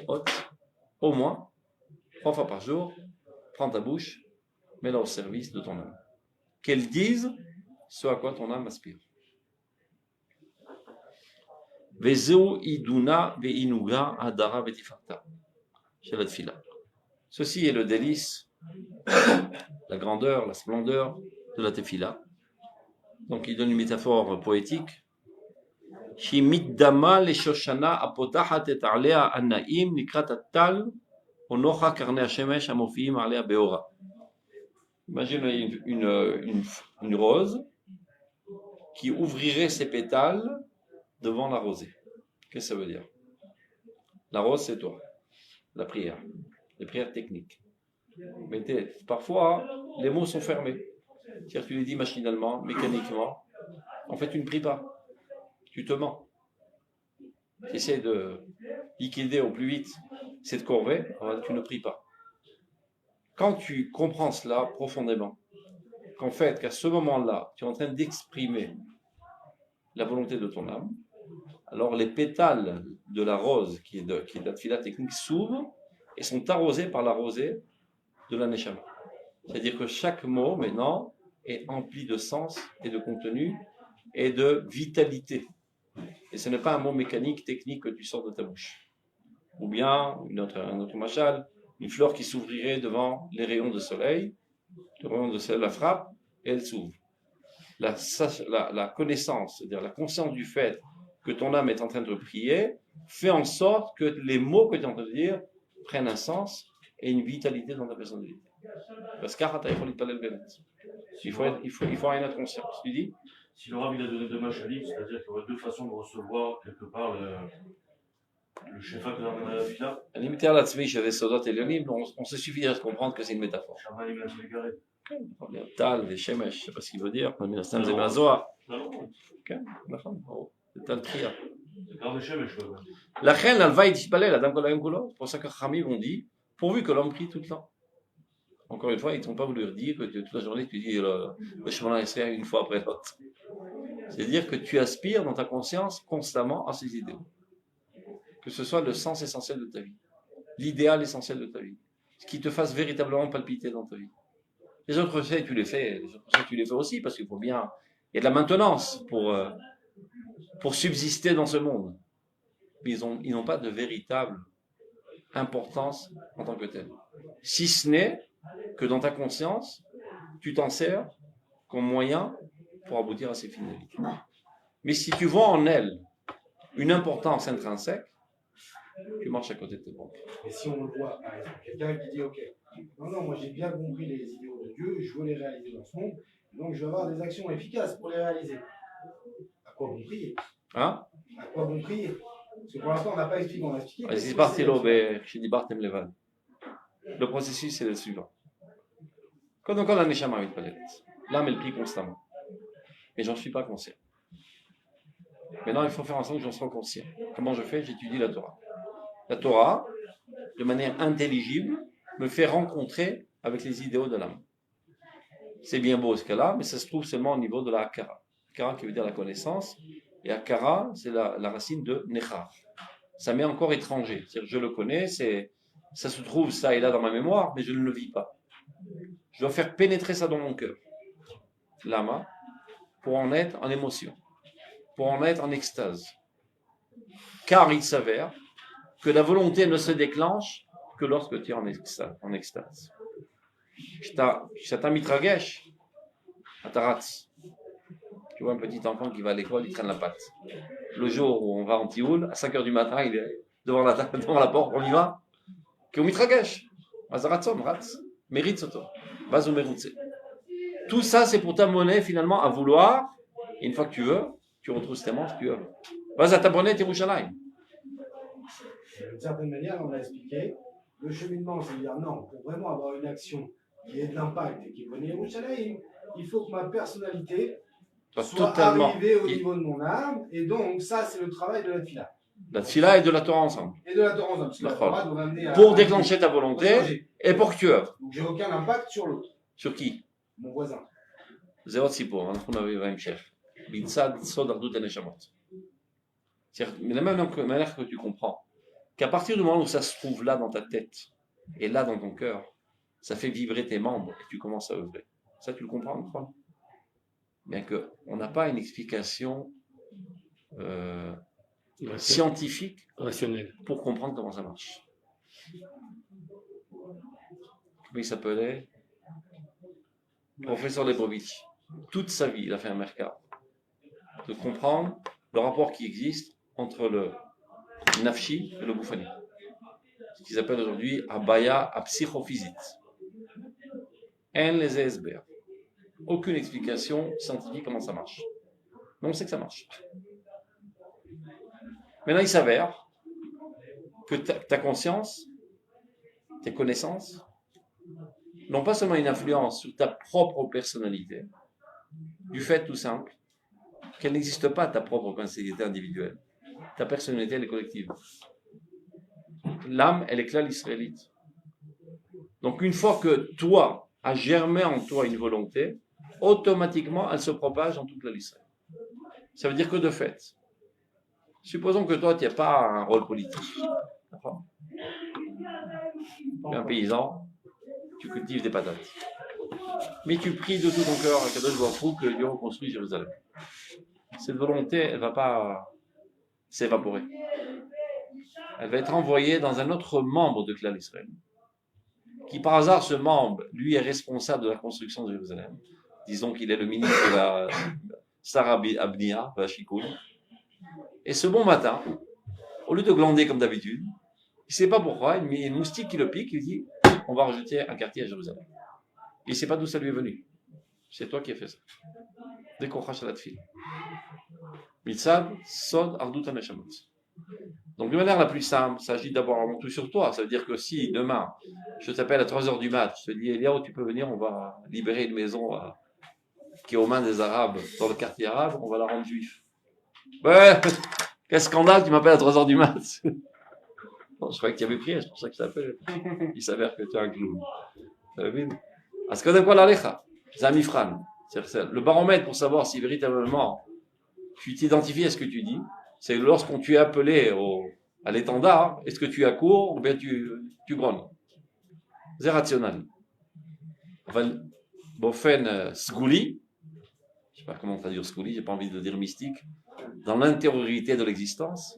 [SPEAKER 1] hautes, au moins, 3 fois par jour, prends ta bouche, mets-la au service de ton âme. Qu'elle dise ce à quoi ton âme aspire. Ceci est le délice, la grandeur, la splendeur de la tefila. Donc il donne une métaphore poétique. Imagine une rose qui ouvrirait ses pétales devant la rosée. Qu'est-ce que ça veut dire? La rose, c'est toi. La prière. Les prières techniques. Mais parfois, les mots sont fermés. C'est-à-dire que tu les dis machinalement, mécaniquement. En fait, tu ne pries pas. Tu te mens. Tu essaies de liquider au plus vite cette corvée, tu ne pries pas. Quand tu comprends cela profondément, qu'en fait, qu'à ce moment-là, tu es en train d'exprimer la volonté de ton âme, alors les pétales de la rose, qui est de la tefila technique, s'ouvrent et sont arrosés par la rosée de la neshama. C'est-à-dire que chaque mot, maintenant, est empli de sens et de contenu et de vitalité. Et ce n'est pas un mot mécanique, technique que tu sors de ta bouche. Ou bien, un autre machal, une fleur qui s'ouvrirait devant les rayons de soleil, le rayon de soleil la frappe et elle s'ouvre. La connaissance, c'est-à-dire la conscience du fait que ton âme est en train de prier, fait en sorte que les mots que tu es en train de dire prennent un sens et une vitalité dans ta personnalité. Parce qu'il faut avoir une autre conscience. Tu dis?
[SPEAKER 3] Si le Rav il a donné 2 machaliques, c'est-à-dire qu'il y aurait 2 façons de recevoir quelque part le shefa que l'on a la fila.
[SPEAKER 1] On se suffit de comprendre que c'est une métaphore. Tal, les shemesh, je ne sais pas ce qu'il veut dire, mais c'est un zohar. C'est un kriya. La reine, elle va y disparaître, la dame Kolayam. C'est pour ça que Khamim ont dit, pourvu que l'homme prie tout le temps. Encore une fois, ils n'ont pas voulu dire que toute la journée tu dis le Shemona Esrei une fois après l'autre. C'est-à-dire que tu aspires dans ta conscience constamment à ces idéaux. Que ce soit le sens essentiel de ta vie, l'idéal essentiel de ta vie, ce qui te fasse véritablement palpiter dans ta vie. Les autres conseils, tu les fais. Les autres conseils, tu les fais aussi parce qu'il faut bien. Il y a de la maintenance pour subsister dans ce monde. Mais ils n'ont pas de véritable importance en tant que tel. Si ce n'est que dans ta conscience, tu t'en sers comme moyen pour aboutir à ces finalités. Mais si tu vois en elles une importance intrinsèque, tu marches à côté de tes propres.
[SPEAKER 4] Et si on le voit, par exemple, quelqu'un qui dit, ok, non, moi j'ai bien compris les idéaux de Dieu, je veux les réaliser dans ce monde, donc je vais avoir des actions efficaces pour les réaliser. À quoi bon prier?
[SPEAKER 1] Hein?
[SPEAKER 4] À quoi bon prier? Parce que pour l'instant, on n'a pas expliqué, on a expliqué.
[SPEAKER 1] Le processus, c'est le suivant. Quand encore la Neshama est peut-être, l'âme, elle prie constamment. Mais j'en suis pas conscient. Maintenant, il faut faire en sorte que j'en sois conscient. Comment je fais? J'étudie la Torah. La Torah, de manière intelligible, me fait rencontrer avec les idéaux de l'âme. C'est bien beau ce cas-là, mais ça se trouve seulement au niveau de la Hakara. Hakara qui veut dire la connaissance, et Hakara, c'est la racine de Nechar. Ça m'est encore étranger. C'est-à-dire, je le connais, ça se trouve ça et là dans ma mémoire, mais je ne le vis pas. Je dois faire pénétrer ça dans mon cœur. Lama, pour en être en émotion, pour en être en extase. Car il s'avère que la volonté ne se déclenche que lorsque tu es en extase. Shata mitragesh, ataratz. Tu vois un petit enfant qui va à l'école, il traîne la patte. Le jour où on va en tioul, à 5h du matin, il est devant la porte, on y va. Qui mitragesh, azaratzom, ratz, mérite soto, bazo merutze. Tout ça, c'est pour t'amener finalement à vouloir, et une fois que tu veux, tu retrousses tes manches, tu veux. Vas à t'abonner, Yerushalayim.
[SPEAKER 4] D'une certaine manière, on a expliqué, le cheminement, c'est dire non, pour vraiment avoir une action qui ait de l'impact et qui connaît Yerushalayim, il faut que ma personnalité soit arrivée au niveau de mon âme, et donc ça, c'est le travail de la tfila.
[SPEAKER 1] La tfila et de la Torah ensemble.
[SPEAKER 4] Et de la Torah ensemble, parce que la Torah doit m'amener à...
[SPEAKER 1] Pour déclencher ta volonté, et pour que tu œuvres.
[SPEAKER 4] Donc j'ai aucun impact sur l'autre.
[SPEAKER 1] Sur qui?
[SPEAKER 4] Mon voisin.
[SPEAKER 1] Zéro Tzipor, on avait 20 chefs. Bitzad, Sod, Ardut, Neshamot. Mais de la même manière que tu comprends qu'à partir du moment où ça se trouve là dans ta tête et là dans ton cœur, ça fait vibrer tes membres et tu commences à œuvrer. Ça, tu le comprends, je crois. Bien qu'on n'a pas une explication scientifique
[SPEAKER 6] rationnelle
[SPEAKER 1] pour comprendre comment ça marche. Comment il s'appelait? Professeur Lebovitch. Toute sa vie, il a fait un mercat de comprendre le rapport qui existe entre le nafshi et le gouffani. Ce qu'ils appellent aujourd'hui abaya apsychophysique. En les esber. Aucune explication scientifique comment ça marche. Mais on sait que ça marche. Maintenant, il s'avère que ta conscience, tes connaissances, n'ont pas seulement une influence sur ta propre personnalité, du fait tout simple qu'elle n'existe pas ta propre personnalité individuelle. Ta personnalité, elle est collective. L'âme, elle est claire l'israélite. Donc une fois que toi a germé en toi une volonté, automatiquement elle se propage dans toute la l'Israël. Ça veut dire que de fait, supposons que toi tu n'as pas un rôle politique. Tu es un paysan, tu cultives des patates. Mais tu pries de tout ton cœur à Kadosh Baruch Hu que Dieu reconstruit Jérusalem. Cette volonté, elle ne va pas s'évaporer. Elle va être envoyée dans un autre membre de Klal Israël, qui par hasard, ce membre, lui est responsable de la construction de Jérusalem. Disons qu'il est le ministre de la Sarah Abnia, Vachikoun. Et ce bon matin, au lieu de glander comme d'habitude, il ne sait pas pourquoi, il met une moustique qui le pique, il dit on va rajouter un quartier à Jérusalem. Il ne sait pas d'où ça lui est venu. C'est toi qui as fait ça. Dès qu'on crache à la tfile. Mitzad, Sod, Ardut, Neshamot. Donc de manière la plus simple, il s'agit d'abord avant tout sur toi. Ça veut dire que si demain, je t'appelle à 3h du mat, je te dis Eliaou, tu peux venir, on va libérer une maison qui est aux mains des Arabes, dans le quartier arabe, on va la rendre juif. Ouais, quel scandale, tu m'appelles à 3h du mat. Bon, je croyais que tu avais prié, c'est pour ça que je t'appelle. Il s'avère que tu es un clown. Parce que de quoi l'alecha, Zamifran, c'est le baromètre pour savoir si véritablement tu t'identifies à ce que tu dis, c'est lorsqu'on tu es appelé à l'étendard, est-ce que tu accours ou bien tu grognes. C'est rationnel. Enfin, Bofen Sgouli, je ne sais pas comment traduire Sgouli, je n'ai pas envie de dire mystique, dans l'intériorité de l'existence,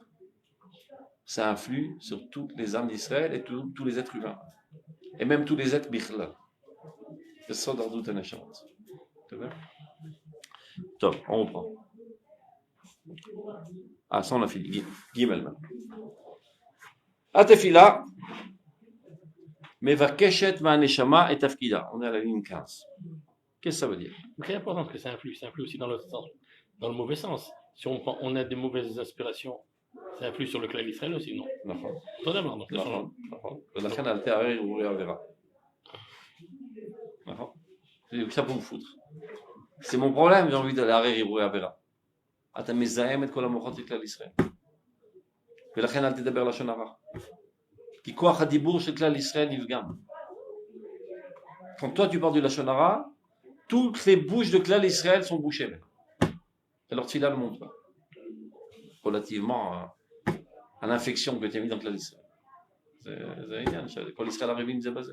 [SPEAKER 1] ça influe sur toutes les âmes d'Israël et tous les êtres humains. Et même tous les êtres bichlal. C'est ça dans toute une échange. Top, on reprend. Ah, ça on a fini. Gimel maintenant. Atefila, Mevakeshet Ma'aneshama et Tafkida. On est à la ligne 15. Qu'est-ce que ça veut dire?
[SPEAKER 6] C'est important que ça influe aussi dans l'autre sens, dans le mauvais sens. Si on a des mauvaises aspirations, ça influe sur le clan d'Israël aussi, non? Tout d'abord, donc
[SPEAKER 1] la fin d'Alter ou verra. Ça pour me foutre. C'est mon problème, j'ai envie d'aller à Riri Avera. אתה מזהם את כל המוחות של כלל ישראל. ולכן אל תדבר לשון הרע. כי כוח הדיבור של כלל ישראל נפגם. Quand toi tu parles du לשון הרע, toutes les bouches de klal Israël sont bouchées. Alors tu ne le montres pas. Relativement à l'infection que tu as mis dans klal Israël. C'est Kol Israël Arivim c'est basé.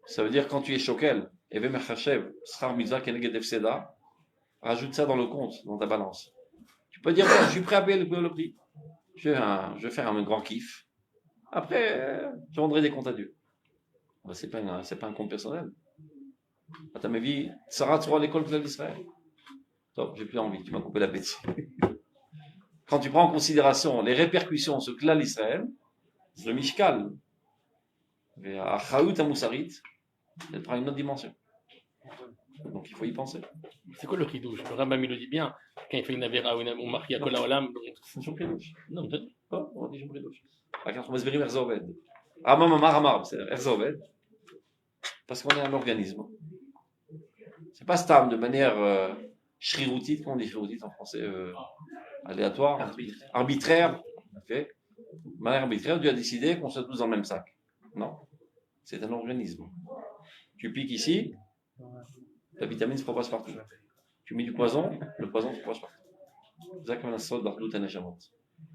[SPEAKER 1] Ça veut dire quand tu es choquel, Eve Mechashev, Schar Mitzvah Keneged Efseda, rajoute ça dans le compte, dans ta balance. Tu peux dire, je suis prêt à payer le prix. Je vais faire un grand kiff. Après, je rendrai des comptes à Dieu. C'est pas un compte personnel. Attends, ma vie, Sarah, tu vas à l'école de l'Israël. Top, j'ai plus envie, tu m'as coupé l'appétit. Quand tu prends en considération les répercussions sur Klal Israël, le Mishkal, à Chaout à Moussarit, elle prend une autre dimension. Donc il faut y penser.
[SPEAKER 6] C'est quoi le chidouche? Le Rambam il le dit bien, quand il fait une avéra ou une marquia kola olam.
[SPEAKER 1] C'est un chidouche.
[SPEAKER 6] Non, peut-être
[SPEAKER 1] pas. On dit un chidouche. On va se vérifier Erzoved. Ramar, c'est Erzoved. Parce qu'on est un organisme. C'est pas stable de manière shriroutite, comment on dit shriroutite en français, aléatoire, arbitraire. Okay. De manière arbitraire, Dieu a décidé qu'on soit tous dans le même sac. Non, c'est un organisme. Tu piques ici, la vitamine se propage partout. Tu mets du poison, le poison se propage partout.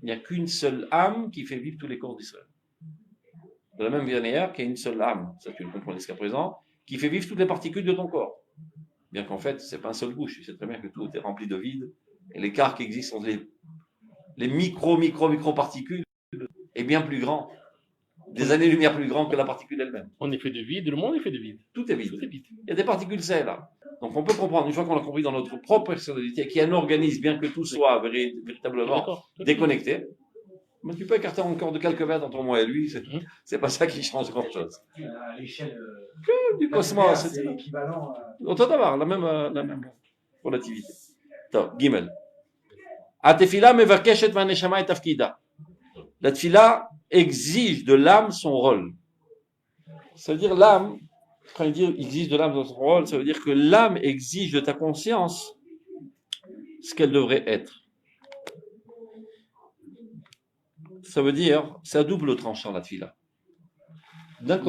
[SPEAKER 1] Il n'y a qu'une seule âme qui fait vivre tous les corps d'Israël. De la même manière qu'il y a une seule âme, ça tu le comprends jusqu'à présent, qui fait vivre toutes les particules de ton corps. Bien qu'en fait, ce n'est pas un seul bouche. Tu sais très bien que tout est rempli de vide. Et l'écart qui existe entre les micro particules est bien plus grand. Des années-lumière plus grand que la particule elle-même.
[SPEAKER 6] On est fait de vide, le monde est fait de vide.
[SPEAKER 1] Tout est vide. Il y a des particules C là. Donc on peut comprendre, une fois qu'on l'a compris dans notre propre personnalité, qu'il y a un organisme, bien que tout soit véritablement déconnecté, mais tu peux écarter encore de quelques mètres entre moi et lui, c'est pas ça qui change grand-chose.
[SPEAKER 4] À l'échelle
[SPEAKER 1] du cosmos,
[SPEAKER 4] c'est équivalent.
[SPEAKER 1] Autant d'avoir la même relativité. Gimel. Atefila mevakeshet ma'aneshama et tafkida. La tefila exige de l'âme son rôle. Ça veut dire l'âme, quand il dit exige de l'âme son rôle, ça veut dire que l'âme exige de ta conscience ce qu'elle devrait être. Ça veut dire, c'est à double tranchant la tefila. D'un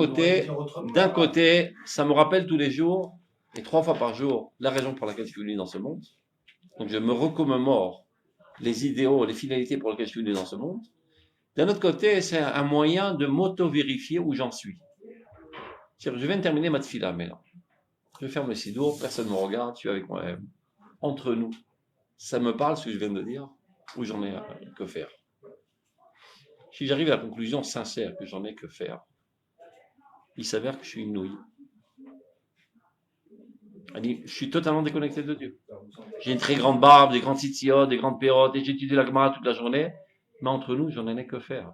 [SPEAKER 1] côté, ça me rappelle tous les jours, et 3 fois par jour, la raison pour laquelle je suis venu dans ce monde. Donc je me recommémore les idéaux, les finalités pour lesquelles je suis venu dans ce monde. D'un autre côté, c'est un moyen de m'auto-vérifier où j'en suis. Je viens de terminer ma tefila, mais là, je ferme le sidour, personne ne me regarde, je suis avec moi-même. Entre nous, ça me parle ce que je viens de dire, ou j'en ai que faire. Si j'arrive à la conclusion sincère que j'en ai que faire, il s'avère que je suis une nouille. Je suis totalement déconnecté de Dieu. J'ai une très grande barbe, des grandes tzitzit, des grandes pérottes, et j'étudie la Gemara toute la journée. Mais entre nous, j'en ai que faire.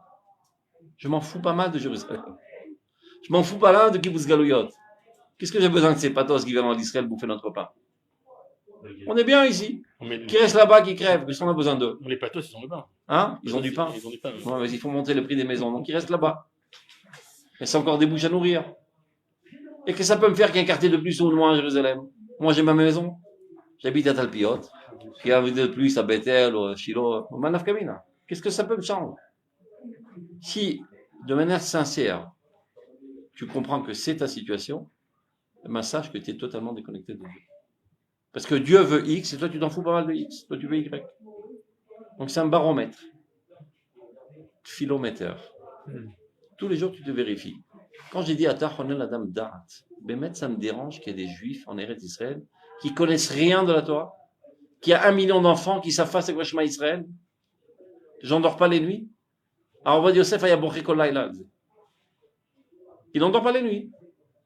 [SPEAKER 1] Je m'en fous pas mal de Jérusalem. Je m'en fous pas là de Kibbutz Galouyot. Qu'est-ce que j'ai besoin de ces patos qui viennent en Israël bouffer notre pain? On est bien ici. Qui reste là-bas, qui crève, qu'est-ce qu'on a besoin d'eux?
[SPEAKER 6] Les patos, ils ont du pain.
[SPEAKER 1] Hein? Ils ont du pain.
[SPEAKER 6] Ils ont du pain.
[SPEAKER 1] Ouais, mais il faut monter le prix des maisons, donc ils restent là-bas. Et c'est encore des bouches à nourrir. Et que ça peut me faire qu'il y ait un quartier de plus ou de moins à Jérusalem? Moi, j'ai ma maison. J'habite à Talpiot. Qui a envie de plus à Bethel ou à Shiloh, au Manaf Kamina. Qu'est-ce que ça peut me changer? Si, de manière sincère, tu comprends que c'est ta situation, eh ben sache que tu es totalement déconnecté de Dieu. Parce que Dieu veut X, et toi tu t'en fous pas mal de X. Toi tu veux Y. Donc c'est un baromètre. Philomètre. Tous les jours tu te vérifies. Quand j'ai dit Ata Chonen Adam Da'at, Bémet, ça me dérange qu'il y ait des juifs en Eretz Israël qui connaissent rien de la Torah, qu'il y a 1 million d'enfants qui savent pas c'est quoi Shema Israël. J'endors pas les nuits. Alors on va dire Yosef a yaboché kol laïla. Il n'endort pas les nuits.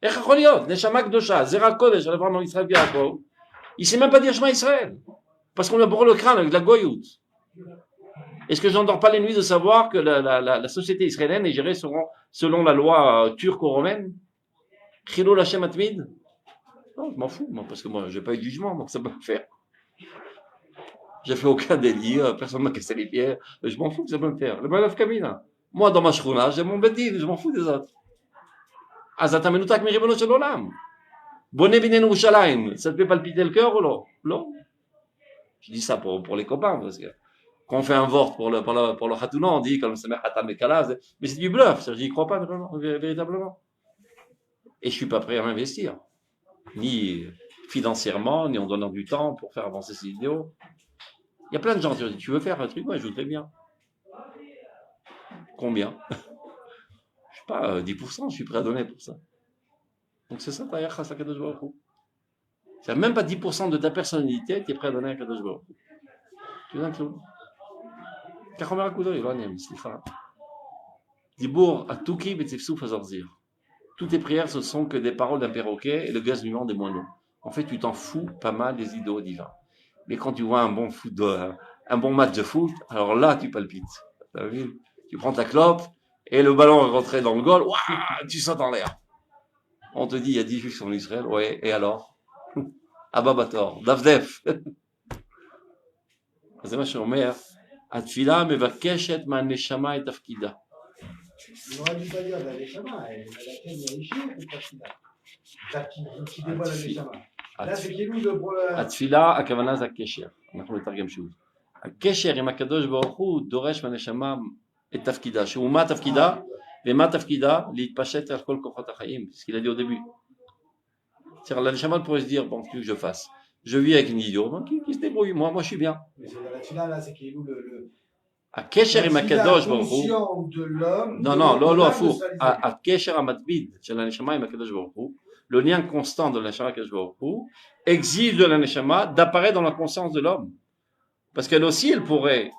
[SPEAKER 1] Ech achol liot, neshama kdosha, zera kodesh, Avraham Israël Yaakov. Il sait même pas dire Shema Israël. Parce qu'on lui a bourré le crâne avec la goyout. Est-ce que j'endors pas les nuits de savoir que la société israélienne est gérée selon la loi turco-romaine? Chilou Hashem Atmid? Non, je m'en fous, moi, parce que moi, j'ai pas eu de jugement, donc ça peut me faire. J'ai fait aucun délire, personne m'a cassé les pieds, je m'en fous que ça peut me faire. Le Malaf Kamina. Moi, dans ma shruna, j'ai mon bedin, je m'en fous des autres. Azata menutak miribono shel olam. Bonne binen Yerushalayim. Ça te fait palpiter le cœur ou non? Non. Je dis ça pour les copains, parce que quand on fait un vort pour le Hatouna, on dit, comme ça met Hatam et Kalaz, mais c'est du bluff, ça, je n'y crois pas vraiment, véritablement. Et je suis pas prêt à m'investir. Ni financièrement, ni en donnant du temps pour faire avancer ces idéaux. Il y a plein de gens qui disent, tu veux faire un truc? Moi, je voudrais bien. Combien? Je sais pas, 10%, je suis prêt à donner pour ça. Donc c'est ça, Taïach Hasakadosh Baruch Hu. C'est même pas 10% de ta personnalité, tu es prêt à donner à Kadosh Baruch Hu. Tu veux un clou? Kachomer Akudo, il va aller, Slicha. Dibour, Atuki, Betzefsouf, Azorzir. Toutes tes prières, ce sont que des paroles d'un perroquet et le gazouillement des moineaux. En fait, tu t'en fous pas mal des idéaux divins. Mais quand tu vois un bon match de foot, alors là, tu palpites. T'as vu? Tu prends ta clope et le ballon est rentré dans le goal, ouah, tu sautes en l'air. On te dit, il y a 10 juifs en Israël, ouais, et alors? Abba Bator, Davdef. זה מה שאומר, התפילה מבקשת מהנשמה את תפקידה.
[SPEAKER 4] Il aurait dû pas dire la Neshama, elle a laquelle il y a Ishir ou pas qui dévoile la Neshama. Là, c'est qui nous le...
[SPEAKER 1] התפילה, הכוונה זה הקשר. אנחנו נתרגם שוב. הקשר עם הקדוש ברוך הוא דורש מהנשמה את תפקידה. שהוא מה תפקידה? ומה תפקידה? להתפשט על כל כוחות החיים. C'est ce qu'il a dit au début. C'est-à-dire, la Neshama pourrait se dire, bon, qu'est-ce que je fasse? Je vis avec une idiot, qui se débrouille, moi je suis bien.
[SPEAKER 4] Mais c'est dans la tefila, là, c'est qui nous le...
[SPEAKER 1] הקשר עם הקדוש ברוך הוא, לא, הפוך, הקשר המתמיד של הנשמה עם הקדוש ברוך הוא, le lien constant de la neshama הקדוש ברוך הוא, exige de la neshama d'apparaître dans la conscience de l'homme. Parce qu'elle aussi, elle pourrait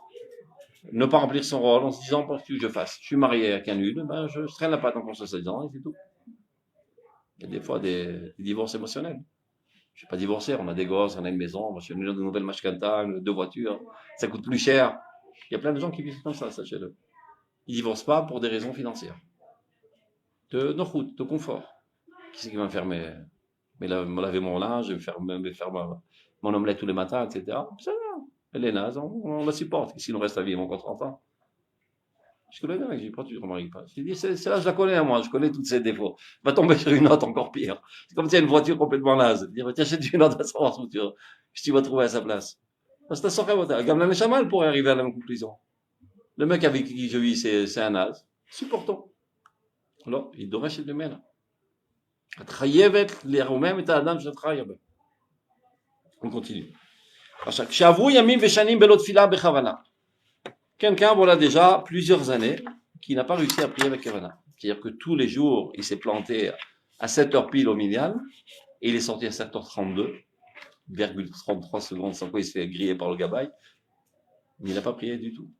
[SPEAKER 1] ne pas remplir son rôle en se disant, qu'est-ce que je fasse? Je suis marié avec un nul, ben je traîne la patte en conscience de disant, et c'est tout. Il y a des fois des divorces émotionnels. Je ne suis pas divorcé, on a des gosses, on a une maison, je suis venu dans de nouvelles mashkanta, 2 voitures, ça coûte plus cher. Il y a plein de gens qui vivent comme ça, sachez-le. Ils ne divorcent pas pour des raisons financières. De nochout, de confort. Qui c'est qui va me faire me laver mon linge, me faire mon omelette tous les matins, etc. C'est bien. Elle est naze, on la supporte. S'il nous reste à vivre encore 30 ans. Je connais bien, je dis, pourquoi tu ne remarques pas? Je dis, c'est là, je la connais à moi, je connais tous ses défauts. Va tomber sur une autre encore pire. C'est comme si il y a une voiture complètement naze. Dire, tiens, j'ai une autre assurance voiture. Qu'est-ce que tu vas trouver à sa place? C'est un sorcier. Comme la Neshama, elle pourrait arriver à la même conclusion. Le mec avec qui je vis, c'est un naze. Supportons. Alors, il devrait chez lui-même. On continue. Quelqu'un, voilà déjà plusieurs années, qui n'a pas réussi à prier avec Kavana. C'est-à-dire que tous les jours, il s'est planté à 7h pile au minyan, et il est sorti à 7h32,33 secondes, sans quoi il se fait griller par le gabaï. Mais il n'a pas prié du tout.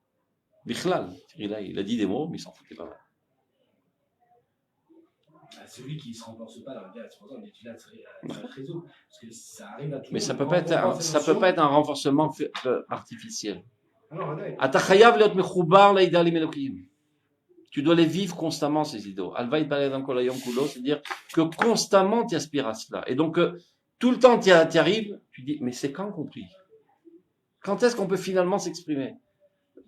[SPEAKER 1] Bichlal, il a dit des mots, mais il s'en foutait pas mal.
[SPEAKER 4] Celui qui ne se renforce pas dans le gars, c'est pour ça qu'on est là très réseau. Parce que ça arrive à tout le monde.
[SPEAKER 1] Mais ça peut pas être un renforcement artificiel. Tu dois les vivre constamment, ces idéaux. C'est-à-dire que constamment tu aspires à cela. Et donc, tout le temps tu y arrives, tu dis, mais c'est quand compris? Quand est-ce qu'on peut finalement s'exprimer?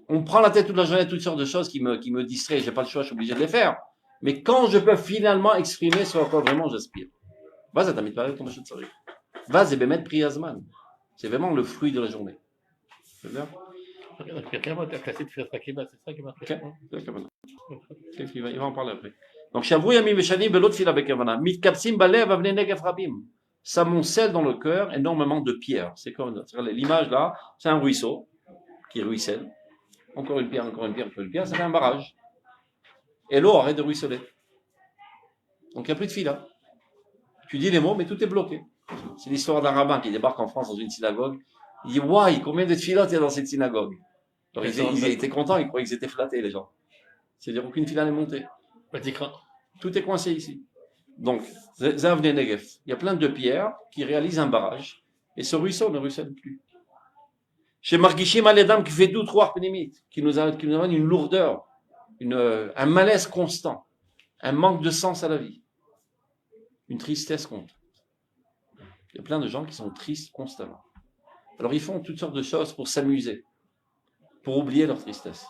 [SPEAKER 1] On prend la tête toute la journée à toutes sortes de choses qui me distraient, j'ai pas le choix, je suis obligé de les faire. Mais quand je peux finalement exprimer ce à quoi vraiment j'aspire. Vas-y, t'as mis de parler de ton machin de sérieux. Vas-y, ben mettre Priyazman. C'est vraiment le fruit de la journée. C'est bien?
[SPEAKER 6] Quelqu'un va classer de faire Takiba, c'est ça qui m'a fait.
[SPEAKER 1] Il va en parler après. Donc, Shavu Yamim Veshanim Belot Fila Bekavana. Mitkapsim Balev Avne Negef Rabim. Ça moncelle dans le cœur énormément de pierres. C'est comme l'image là, c'est un ruisseau qui ruisselle. Encore une pierre, encore une pierre, encore une pierre, ça fait un barrage. Et l'eau arrête de ruisseler. Donc il n'y a plus de fila. Tu dis les mots, mais tout est bloqué. C'est l'histoire d'un rabbin qui débarque en France dans une synagogue. Il dit, waouh, combien de tfilotes il y a dans cette synagogue? Alors, ils étaient contents, ils croyaient qu'ils étaient flattés, les gens. C'est-à-dire aucune fila n'est montée. Tout est coincé ici. Donc, Zavne Negev. Il y a plein de pierres qui réalisent un barrage. Et ce ruisseau ne ruisselle plus. Chez Margishim Aledam qui fait doute roi pénémite, qui nous amène une lourdeur, un malaise constant, un manque de sens à la vie, une tristesse constante. Il y a plein de gens qui sont tristes constamment. Alors ils font toutes sortes de choses pour s'amuser, pour oublier leur tristesse,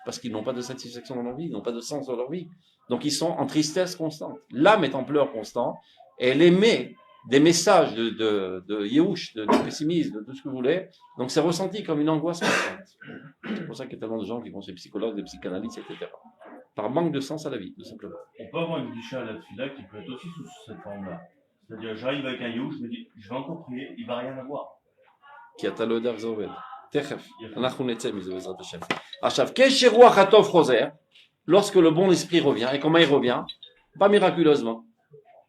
[SPEAKER 1] parce qu'ils n'ont pas de satisfaction dans leur vie, ils n'ont pas de sens dans leur vie. Donc ils sont en tristesse constante. L'âme est en pleurs constant, et elle émet des messages de yéhouch, de pessimisme, de tout ce que vous voulez. Donc c'est ressenti comme une angoisse constante. C'est pour ça qu'il y a tellement de gens qui vont chez les psychologues, des psychanalystes, etc. Par manque de sens à la vie, tout simplement.
[SPEAKER 3] On peut avoir une guicha à la tefila qui peut être aussi sous cette forme-là. C'est-à-dire, j'arrive avec un yéhouch, je me dis, je vais encore prier, il ne va rien avoir.
[SPEAKER 1] Qui a talodar zoved. Techef. Achav, kesheruach hatov choser, lorsque le bon esprit revient, et comment il revient? Pas miraculeusement.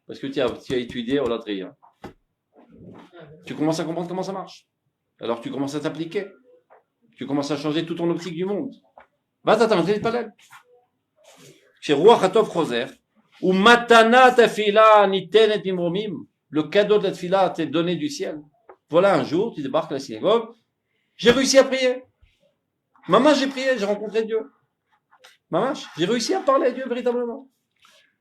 [SPEAKER 1] Parce que tu as étudié au latri. Hein. Tu commences à comprendre comment ça marche. Alors tu commences à t'appliquer. Tu commences à changer toute ton optique du monde. Va t'attendre les palais. Chez Roi Hatov Choser, ou Matana Tafila Nitenet Mimromim, le cadeau de la tefila t'est donné du ciel. Voilà un jour, tu débarques à la synagogue, j'ai réussi à prier. Maman, j'ai prié, j'ai rencontré Dieu. Maman, j'ai réussi à parler à Dieu véritablement.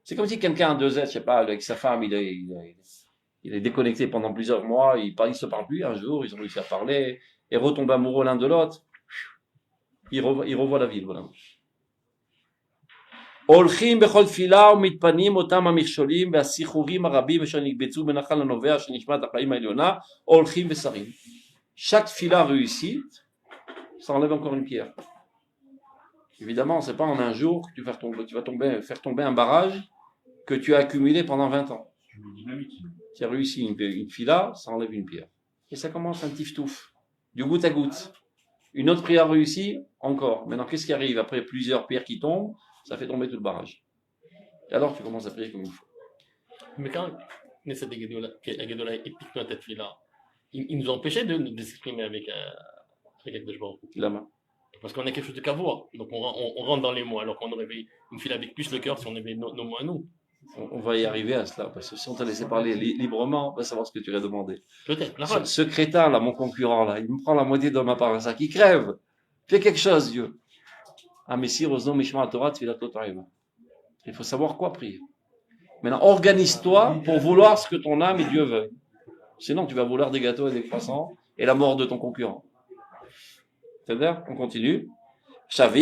[SPEAKER 1] C'est comme si quelqu'un a 2 êtres, je sais pas, avec sa femme, il est déconnecté pendant plusieurs mois, il se parle plus, un jour, ils ont réussi à parler, et retombent amoureux l'un de l'autre. Ils revoient la ville, voilà. הולכים בכל תפילה ומתפנים אותם המכשולים והסיחורים הרבים אשר נקבצו בנחל הנובע של נשמת החיים העליונה, הולכים ושרים. Chaque tefila réussite, ça enlève encore une pierre. Évidemment, c'est pas en un jour que tu vas faire tomber un barrage que tu as accumulé pendant 20 ans. Tu as réussi une tefila, ça enlève une pierre. Et ça commence un tiftouf, du goutte à goutte. Une autre prière réussie, encore. Maintenant, qu'est-ce qui arrive après plusieurs pierres qui tombent? Ça fait tomber tout le barrage. Et alors, tu commences à prier comme il faut.
[SPEAKER 6] Mais quand Knesset Gedola épique notre tefila, il nous empêchait de s'exprimer avec Akadosh Baruch Hu.
[SPEAKER 1] La main.
[SPEAKER 6] Parce qu'on a quelque chose de kavua. Donc on rentre dans les mots, alors qu'on aurait une file avec plus le cœur si on avait nos mots à nous.
[SPEAKER 1] On va y arriver à cela, parce que si on t'a laissé parler librement, on va savoir ce que tu aurais demandé.
[SPEAKER 6] Peut-être.
[SPEAKER 1] Ce crétin là, mon concurrent là, il me prend la moitié de ma part, ça qui crève. Fais quelque chose, Dieu. Il faut savoir quoi prier. Maintenant, organise-toi pour vouloir ce que ton âme et Dieu veulent. Sinon, tu vas vouloir des gâteaux et des croissants et la mort de ton concurrent. C'est-à-dire, on continue. Chaque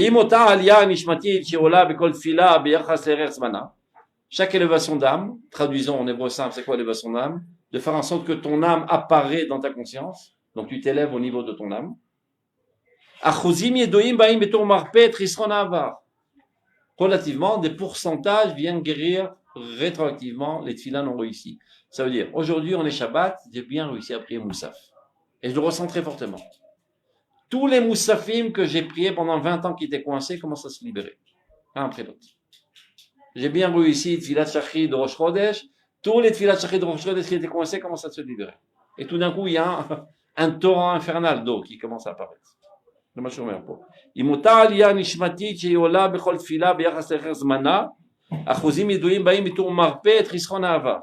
[SPEAKER 1] élévation d'âme, traduisons en hébreu simple, c'est quoi l'élévation d'âme? De faire en sorte que ton âme apparaît dans ta conscience. Donc, tu t'élèves au niveau de ton âme. Relativement, des pourcentages viennent guérir rétroactivement les tefillah non réussis. Ça veut dire, aujourd'hui on est Shabbat, j'ai bien réussi à prier Moussaf. Et je le ressens très fortement. Tous les Moussafim que j'ai priés pendant 20 ans qui étaient coincés commencent à se libérer. Un après l'autre. J'ai bien réussi Tfilat Shachri de Rosh Chodesh. Tous les Tfilat Shachri de Rosh Chodesh qui étaient coincés commencent à se libérer. Et tout d'un coup, il y a un torrent infernal d'eau qui commence à apparaître. זה מה שאומר פה. אם אותה עלייה נשמתית שהיא עולה בכל תפילה ביחס לאחר זמנה, אחוזים ידועים באים מתור מרפא את חסרון העבר.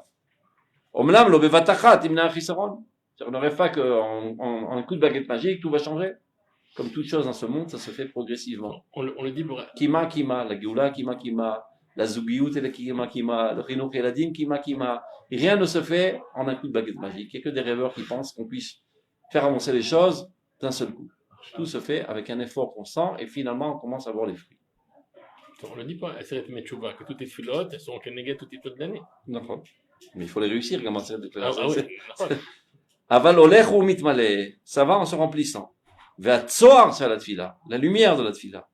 [SPEAKER 1] אומנם לא בבת אחת ימנע החיסרון. On n'aurait pas qu'en un coup de baguette magique, tout va changer. Comme toute chose dans ce monde, ça se fait progressivement.
[SPEAKER 6] On le dit pour...
[SPEAKER 1] Kima, la Géoula, Kima, la Zougiout et la Kima, le Rinouk et la Dim, Kima. Et rien ne se fait en un coup de baguette magique. Il n'y a que des rêveurs qui pensent qu'on puisse faire avancer les choses d'un seul coup. Tout se fait avec un effort constant et finalement on commence à voir les fruits.
[SPEAKER 6] On le dit pas, Aseret Metchouba, que toutes les filotes, elles sont Keneged toutes les toutes l'année.
[SPEAKER 1] D'accord. Mais il faut les réussir, comment c'est déclaration.
[SPEAKER 6] Ah oui.
[SPEAKER 1] Aval olech ou mitmale, ça va en se remplissant. Ve'atzoar sur la tefila, la lumière de la tefila.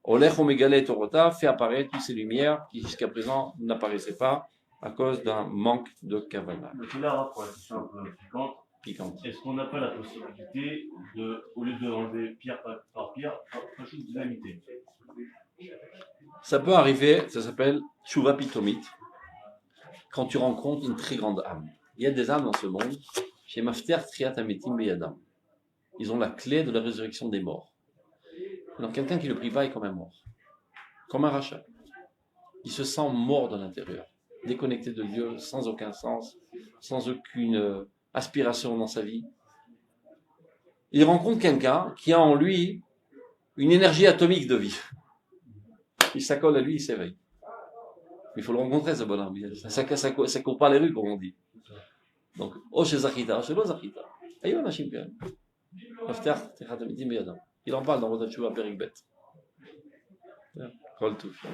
[SPEAKER 1] Olech ou megale torota fait apparaître toutes ces lumières qui jusqu'à présent n'apparaissaient pas à cause d'un manque de kavana.
[SPEAKER 3] Le tefila, pour la question un peu piquante. Est-ce qu'on n'a pas la possibilité de, au lieu de enlever pierre par pierre, rajouter de dynamité?
[SPEAKER 1] Ça peut arriver, ça s'appelle Tshuva Pitomit. quand tu rencontres une très grande âme. Il y a des âmes dans ce monde, chez Mafter Triat Ametim Beyadam. Ils ont la clé de la résurrection des morts. Alors quelqu'un qui le prie pas est comme un mort, comme un rachat. Il se sent mort de l'intérieur, déconnecté de Dieu, sans aucun sens, sans aucune aspiration dans sa vie. Il rencontre quelqu'un qui a en lui une énergie atomique de vie. Il s'accole à lui, il s'éveille. Il faut le rencontrer, ce bonhomme. Ça court pas les rues, comme on dit. Donc, oh chez Zachita, oh chez lo Zachita. Aïe, on a chimpion. Il en parle dans votre Tchouva Perikbet. Kol touche.